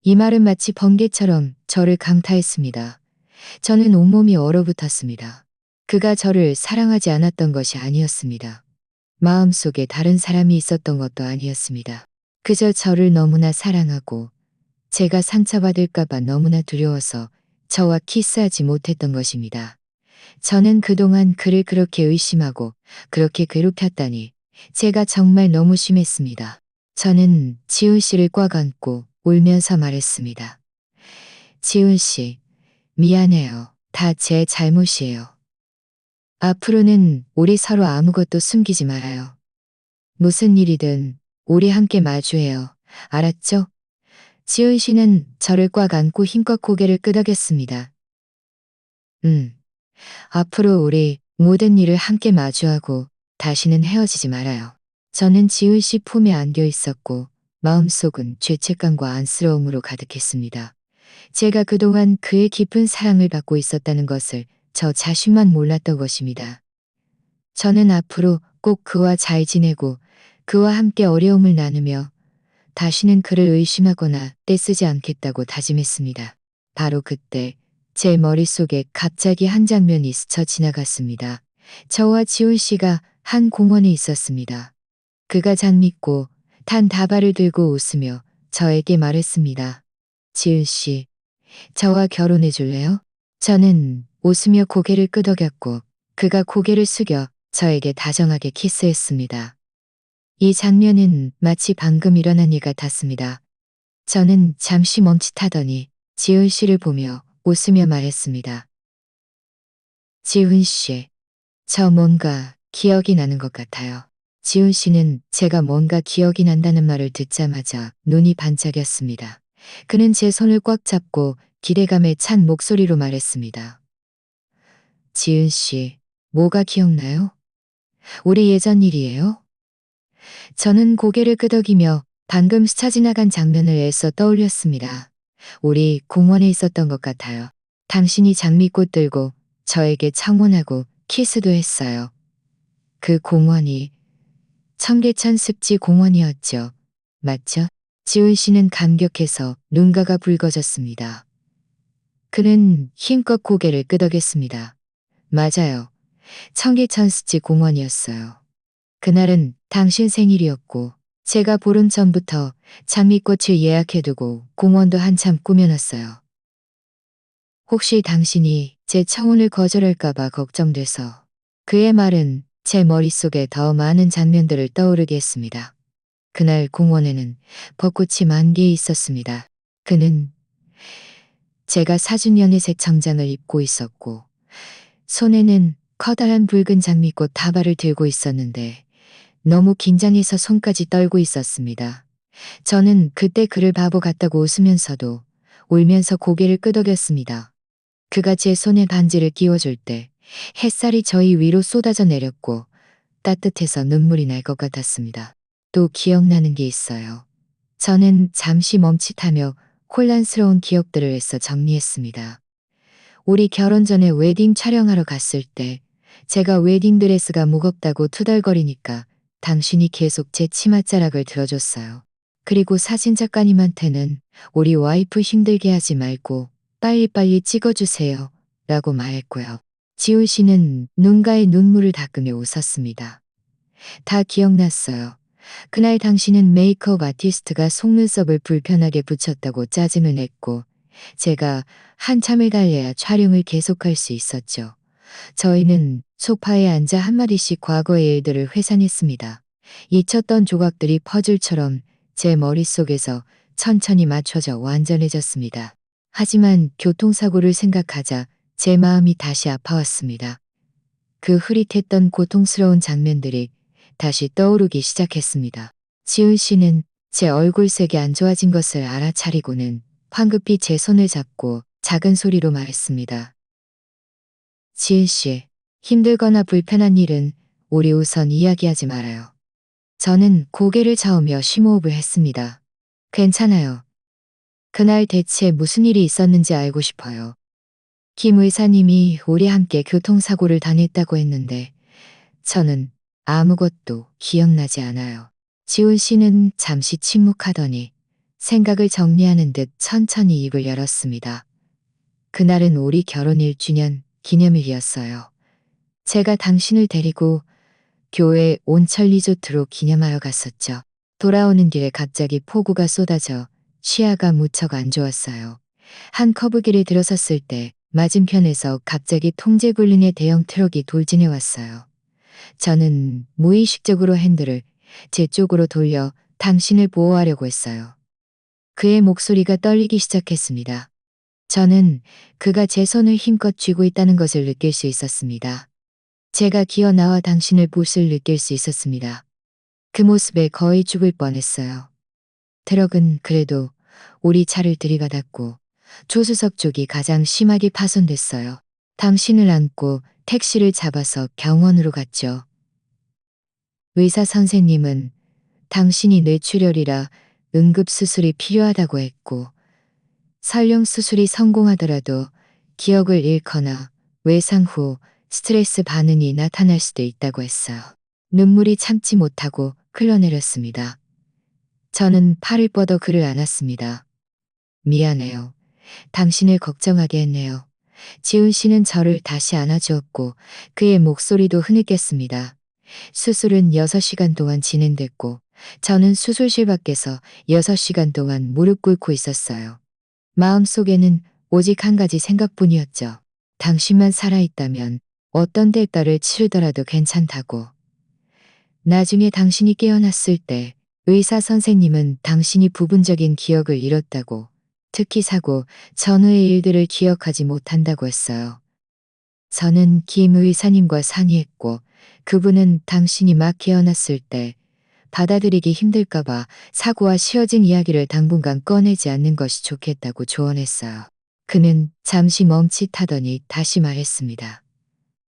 이 말은 마치 번개처럼 저를 강타했습니다. 저는 온몸이 얼어붙었습니다. 그가 저를 사랑하지 않았던 것이 아니었습니다. 마음속에 다른 사람이 있었던 것도 아니었습니다. 그저 저를 너무나 사랑하고 제가 상처받을까봐 너무나 두려워서 저와 키스하지 못했던 것입니다. 저는 그동안 그를 그렇게 의심하고 그렇게 괴롭혔다니 제가 정말 너무 심했습니다. 저는 지훈 씨를 꽉 안고 울면서 말했습니다. 지훈 씨, 미안해요. 다 제 잘못이에요. 앞으로는 우리 서로 아무것도 숨기지 말아요. 무슨 일이든 우리 함께 마주해요. 알았죠? 지훈 씨는 저를 꽉 안고 힘껏 고개를 끄덕였습니다. 앞으로 우리 모든 일을 함께 마주하고 다시는 헤어지지 말아요. 저는 지훈 씨 품에 안겨 있었고 마음속은 죄책감과 안쓰러움으로 가득했습니다. 제가 그동안 그의 깊은 사랑을 받고 있었다는 것을 저 자신만 몰랐던 것입니다. 저는 앞으로 꼭 그와 잘 지내고 그와 함께 어려움을 나누며 다시는 그를 의심하거나 떼쓰지 않겠다고 다짐했습니다. 바로 그때 제 머릿속에 갑자기 한 장면이 스쳐 지나갔습니다. 저와 지훈 씨가 한 공원에 있었습니다. 그가 장밌고 탄 다발을 들고 웃으며 저에게 말했습니다. 지훈 씨, 저와 결혼해 줄래요? 저는 웃으며 고개를 끄덕였고 그가 고개를 숙여 저에게 다정하게 키스했습니다. 이 장면은 마치 방금 일어난 일 같았습니다. 저는 잠시 멈칫하더니 지훈 씨를 보며 웃으며 말했습니다. 지훈 씨, 저 뭔가 기억이 나는 것 같아요. 지훈 씨는 제가 뭔가 기억이 난다는 말을 듣자마자 눈이 반짝였습니다. 그는 제 손을 꽉 잡고 기대감에 찬 목소리로 말했습니다. 지은 씨, 뭐가 기억나요? 우리 예전 일이에요? 저는 고개를 끄덕이며 방금 스쳐 지나간 장면을 애써 떠올렸습니다. 우리 공원에 있었던 것 같아요. 당신이 장미꽃 들고 저에게 청혼하고 키스도 했어요. 그 공원이 청계천 습지 공원이었죠. 맞죠? 지훈 씨는 감격해서 눈가가 붉어졌습니다. 그는 힘껏 고개를 끄덕였습니다. 맞아요. 청계천 습지 공원이었어요. 그날은 당신 생일이었고 제가 보름 전부터 장미꽃을 예약해두고 공원도 한참 꾸며놨어요. 혹시 당신이 제 청혼을 거절할까봐 걱정돼서. 그의 말은 제 머릿속에 더 많은 장면들을 떠오르게 했습니다. 그날 공원에는 벚꽃이 만개에 있었습니다. 그는 제가 사준 연회색 정장을 입고 있었고 손에는 커다란 붉은 장미꽃 다발을 들고 있었는데 너무 긴장해서 손까지 떨고 있었습니다. 저는 그때 그를 바보 같다고 웃으면서도 울면서 고개를 끄덕였습니다. 그가 제 손에 반지를 끼워줄 때 햇살이 저희 위로 쏟아져 내렸고 따뜻해서 눈물이 날 것 같았습니다. 또 기억나는 게 있어요. 저는 잠시 멈칫하며 혼란스러운 기억들을 애써 정리했습니다. 우리 결혼 전에 웨딩 촬영하러 갔을 때 제가 웨딩드레스가 무겁다고 투덜거리니까 당신이 계속 제 치맛자락을 들어줬어요. 그리고 사진 작가님한테는 우리 와이프 힘들게 하지 말고 빨리빨리 찍어주세요. 라고 말했고요. 지훈 씨는 눈가에 눈물을 닦으며 웃었습니다. 다 기억났어요. 그날 당신은 메이크업 아티스트가 속눈썹을 불편하게 붙였다고 짜증을 냈고 제가 한참을 달려야 촬영을 계속할 수 있었죠. 저희는 소파에 앉아 한마디씩 과거의 일들을 회상했습니다. 잊혔던 조각들이 퍼즐처럼 제 머릿속에서 천천히 맞춰져 완전해졌습니다. 하지만 교통사고를 생각하자 제 마음이 다시 아파왔습니다. 그 흐릿했던 고통스러운 장면들이 다시 떠오르기 시작했습니다. 지훈 씨는 제 얼굴색이 안 좋아진 것을 알아차리고는 황급히 제 손을 잡고 작은 소리로 말했습니다. 지은 씨, 힘들거나 불편한 일은 우리 우선 이야기하지 말아요. 저는 고개를 저으며 심호흡을 했습니다. 괜찮아요. 그날 대체 무슨 일이 있었는지 알고 싶어요. 김 의사님이 우리 함께 교통사고를 당했다고 했는데 저는 아무것도 기억나지 않아요. 지훈 씨는 잠시 침묵하더니 생각을 정리하는 듯 천천히 입을 열었습니다. 그날은 우리 결혼 1주년 기념일이었어요. 제가 당신을 데리고 교회 온천 리조트로 기념하러 갔었죠. 돌아오는 길에 갑자기 폭우가 쏟아져 시야가 무척 안 좋았어요. 한 커브길에 들어섰을 때 맞은편에서 갑자기 통제굴링의 대형 트럭이 돌진해 왔어요. 저는 무의식적으로 핸들을 제 쪽으로 돌려 당신을 보호하려고 했어요. 그의 목소리가 떨리기 시작했습니다. 저는 그가 제 손을 힘껏 쥐고 있다는 것을 느낄 수 있었습니다. 제가 기어 나와 당신의 봇을 느낄 수 있었습니다. 그 모습에 거의 죽을 뻔했어요. 트럭은 그래도 우리 차를 들이받았고 조수석 쪽이 가장 심하게 파손됐어요. 당신을 안고 택시를 잡아서 병원으로 갔죠. 의사 선생님은 당신이 뇌출혈이라 응급수술이 필요하다고 했고 설령 수술이 성공하더라도 기억을 잃거나 외상 후 스트레스 반응이 나타날 수도 있다고 했어요. 눈물이 참지 못하고 흘러내렸습니다. 저는 팔을 뻗어 그를 안았습니다. 미안해요. 당신을 걱정하게 했네요. 지훈 씨는 저를 다시 안아주었고 그의 목소리도 흐느꼈습니다. 수술은 6시간 동안 진행됐고 저는 수술실 밖에서 6시간 동안 무릎 꿇고 있었어요. 마음속에는 오직 한 가지 생각뿐이었죠. 당신만 살아있다면 어떤 대가를 치르더라도 괜찮다고. 나중에 당신이 깨어났을 때 의사 선생님은 당신이 부분적인 기억을 잃었다고, 특히 사고 전후의 일들을 기억하지 못한다고 했어요. 저는 김 의사님과 상의했고 그분은 당신이 막 깨어났을 때 받아들이기 힘들까봐 사고와 쉬어진 이야기를 당분간 꺼내지 않는 것이 좋겠다고 조언했어요. 그는 잠시 멈칫하더니 다시 말했습니다.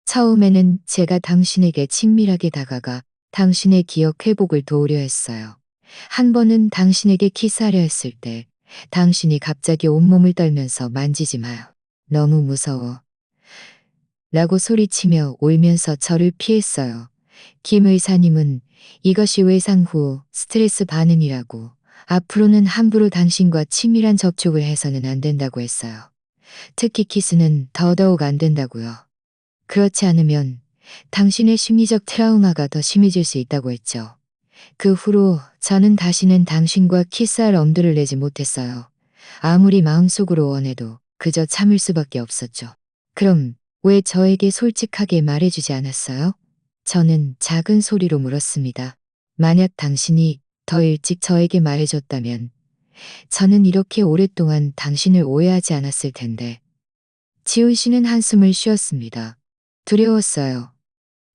처음에는 제가 당신에게 친밀하게 다가가 당신의 기억 회복을 도우려 했어요. 한 번은 당신에게 키스하려 했을 때 당신이 갑자기 온몸을 떨면서 만지지 마요. 너무 무서워. 라고 소리치며 울면서 저를 피했어요. 김 의사님은 이것이 외상 후 스트레스 반응이라고, 앞으로는 함부로 당신과 친밀한 접촉을 해서는 안 된다고 했어요. 특히 키스는 더더욱 안 된다고요. 그렇지 않으면 당신의 심리적 트라우마가 더 심해질 수 있다고 했죠. 그 후로 저는 다시는 당신과 키스할 엄두를 내지 못했어요. 아무리 마음속으로 원해도 그저 참을 수밖에 없었죠. 그럼 왜 저에게 솔직하게 말해주지 않았어요? 저는 작은 소리로 물었습니다. 만약 당신이 더 일찍 저에게 말해줬다면 저는 이렇게 오랫동안 당신을 오해하지 않았을 텐데. 지훈 씨는 한숨을 쉬었습니다. 두려웠어요.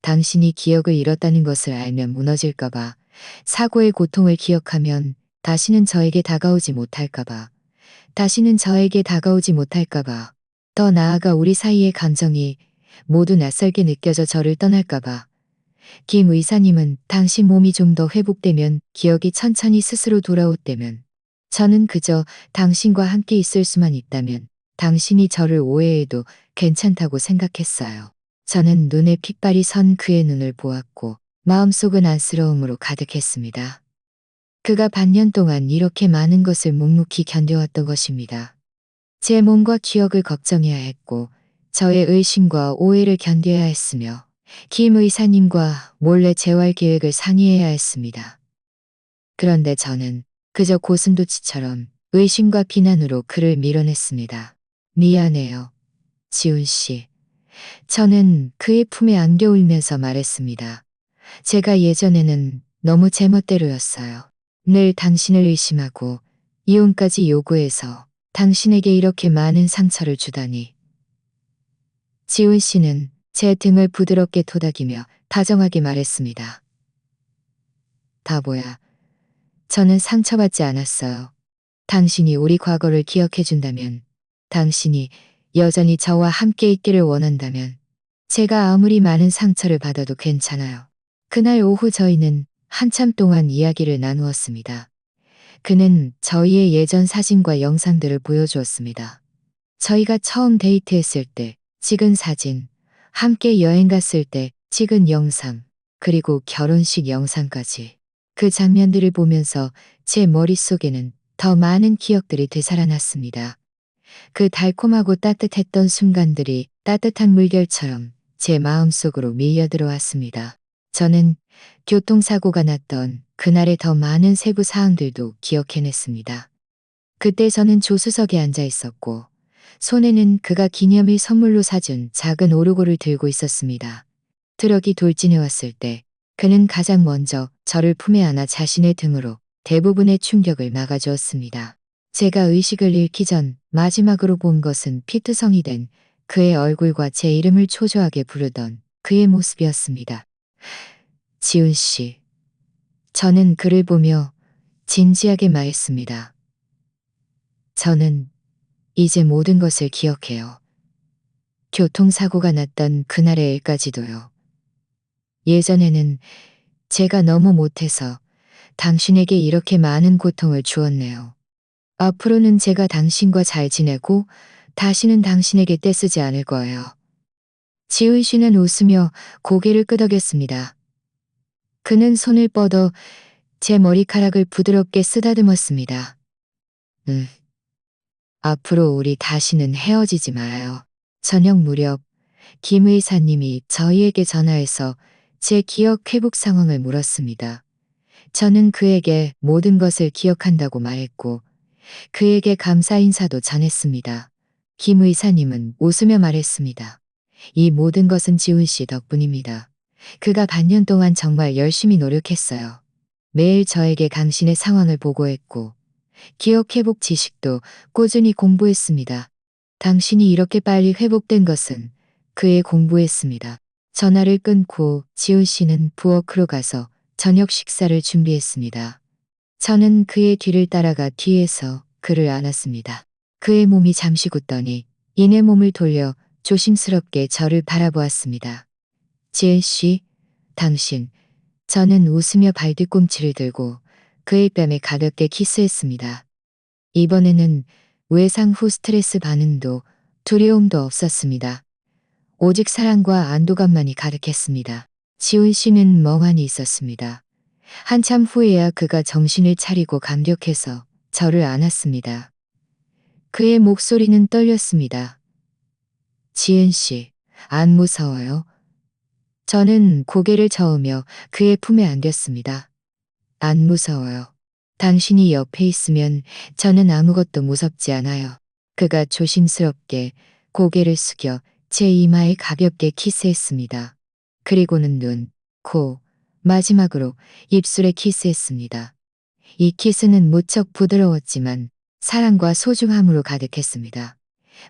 당신이 기억을 잃었다는 것을 알면 무너질까봐, 사고의 고통을 기억하면 다시는 저에게 다가오지 못할까봐, 다시는 저에게 다가오지 못할까봐, 더 나아가 우리 사이의 감정이 모두 낯설게 느껴져 저를 떠날까봐. 김 의사님은 당신 몸이 좀 더 회복되면, 기억이 천천히 스스로 돌아오다면, 저는 그저 당신과 함께 있을 수만 있다면 당신이 저를 오해해도 괜찮다고 생각했어요. 저는 눈에 핏발이 선 그의 눈을 보았고 마음속은 안쓰러움으로 가득했습니다. 그가 반년 동안 이렇게 많은 것을 묵묵히 견뎌왔던 것입니다. 제 몸과 기억을 걱정해야 했고 저의 의심과 오해를 견뎌야 했으며 김 의사님과 몰래 재활 계획을 상의해야 했습니다. 그런데 저는 그저 고슴도치처럼 의심과 비난으로 그를 밀어냈습니다. 미안해요, 지훈 씨. 저는 그의 품에 안겨 울면서 말했습니다. 제가 예전에는 너무 제멋대로였어요. 늘 당신을 의심하고 이혼까지 요구해서 당신에게 이렇게 많은 상처를 주다니. 지훈 씨는 제 등을 부드럽게 토닥이며 다정하게 말했습니다. 바보야. 저는 상처받지 않았어요. 당신이 우리 과거를 기억해준다면, 당신이 여전히 저와 함께 있기를 원한다면, 제가 아무리 많은 상처를 받아도 괜찮아요. 그날 오후 저희는 한참 동안 이야기를 나누었습니다. 그는 저희의 예전 사진과 영상들을 보여주었습니다. 저희가 처음 데이트했을 때 찍은 사진, 함께 여행 갔을 때 찍은 영상, 그리고 결혼식 영상까지. 그 장면들을 보면서 제 머릿속에는 더 많은 기억들이 되살아났습니다. 그 달콤하고 따뜻했던 순간들이 따뜻한 물결처럼 제 마음속으로 밀려들어왔습니다. 저는 교통사고가 났던 그날의 더 많은 세부 사항들도 기억해냈습니다. 그때 저는 조수석에 앉아 있었고 손에는 그가 기념일 선물로 사준 작은 오르골을 들고 있었습니다. 트럭이 돌진해 왔을 때 그는 가장 먼저 저를 품에 안아 자신의 등으로 대부분의 충격을 막아주었습니다. 제가 의식을 잃기 전 마지막으로 본 것은 피투성이 된 그의 얼굴과 제 이름을 초조하게 부르던 그의 모습이었습니다. 지훈 씨. 저는 그를 보며 진지하게 말했습니다. 저는 이제 모든 것을 기억해요. 교통사고가 났던 그날의 일까지도요. 예전에는 제가 너무 못해서 당신에게 이렇게 많은 고통을 주었네요. 앞으로는 제가 당신과 잘 지내고 다시는 당신에게 떼쓰지 않을 거예요. 지훈 씨는 웃으며 고개를 끄덕였습니다. 그는 손을 뻗어 제 머리카락을 부드럽게 쓰다듬었습니다. 앞으로 우리 다시는 헤어지지 말아요. 저녁 무렵 김 의사님이 저희에게 전화해서 제 기억 회복 상황을 물었습니다. 저는 그에게 모든 것을 기억한다고 말했고 그에게 감사 인사도 전했습니다. 김 의사님은 웃으며 말했습니다. 이 모든 것은 지훈 씨 덕분입니다. 그가 반년 동안 정말 열심히 노력했어요. 매일 저에게 당신의 상황을 보고했고 기억 회복 지식도 꾸준히 공부했습니다. 당신이 이렇게 빨리 회복된 것은 그의 공부했습니다. 전화를 끊고 지훈 씨는 부엌으로 가서 저녁 식사를 준비했습니다. 저는 그의 뒤를 따라가 뒤에서 그를 안았습니다. 그의 몸이 잠시 굳더니 이내 몸을 돌려 조심스럽게 저를 바라보았습니다. 지은 씨, 당신. 저는 웃으며 발뒤꿈치를 들고 그의 뺨에 가볍게 키스했습니다. 이번에는 외상 후 스트레스 반응도 두려움도 없었습니다. 오직 사랑과 안도감만이 가득했습니다. 지훈 씨는 멍하니 있었습니다. 한참 후에야 그가 정신을 차리고 감격해서 저를 안았습니다. 그의 목소리는 떨렸습니다. 지은 씨, 안 무서워요? 저는 고개를 저으며 그의 품에 안겼습니다. 안 무서워요. 당신이 옆에 있으면 저는 아무것도 무섭지 않아요. 그가 조심스럽게 고개를 숙여 제 이마에 가볍게 키스했습니다. 그리고는 눈, 코, 마지막으로 입술에 키스했습니다. 이 키스는 무척 부드러웠지만 사랑과 소중함으로 가득했습니다.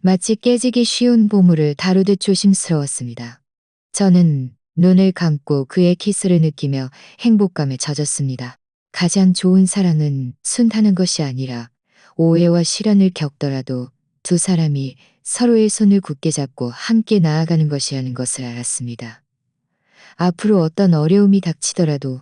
마치 깨지기 쉬운 보물을 다루듯 조심스러웠습니다. 저는 눈을 감고 그의 키스를 느끼며 행복감에 젖었습니다. 가장 좋은 사랑은 순탄한 것이 아니라 오해와 시련을 겪더라도 두 사람이 서로의 손을 굳게 잡고 함께 나아가는 것이라는 것을 알았습니다. 앞으로 어떤 어려움이 닥치더라도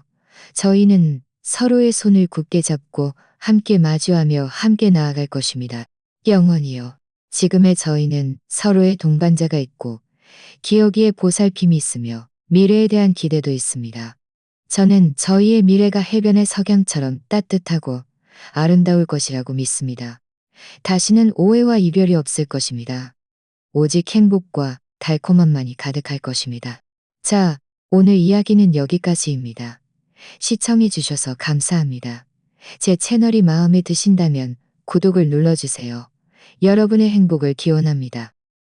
저희는 서로의 손을 굳게 잡고 함께 마주하며 함께 나아갈 것입니다. 영원히요. 지금의 저희는 서로의 동반자가 있고 기억에 보살핌이 있으며 미래에 대한 기대도 있습니다. 저는 저희의 미래가 해변의 석양처럼 따뜻하고 아름다울 것이라고 믿습니다. 다시는 오해와 이별이 없을 것입니다. 오직 행복과 달콤함만이 가득할 것입니다. 자, 오늘 이야기는 여기까지입니다. 시청해 주셔서 감사합니다. 제 채널이 마음에 드신다면 구독을 눌러주세요. 여러분의 행복을 기원합니다.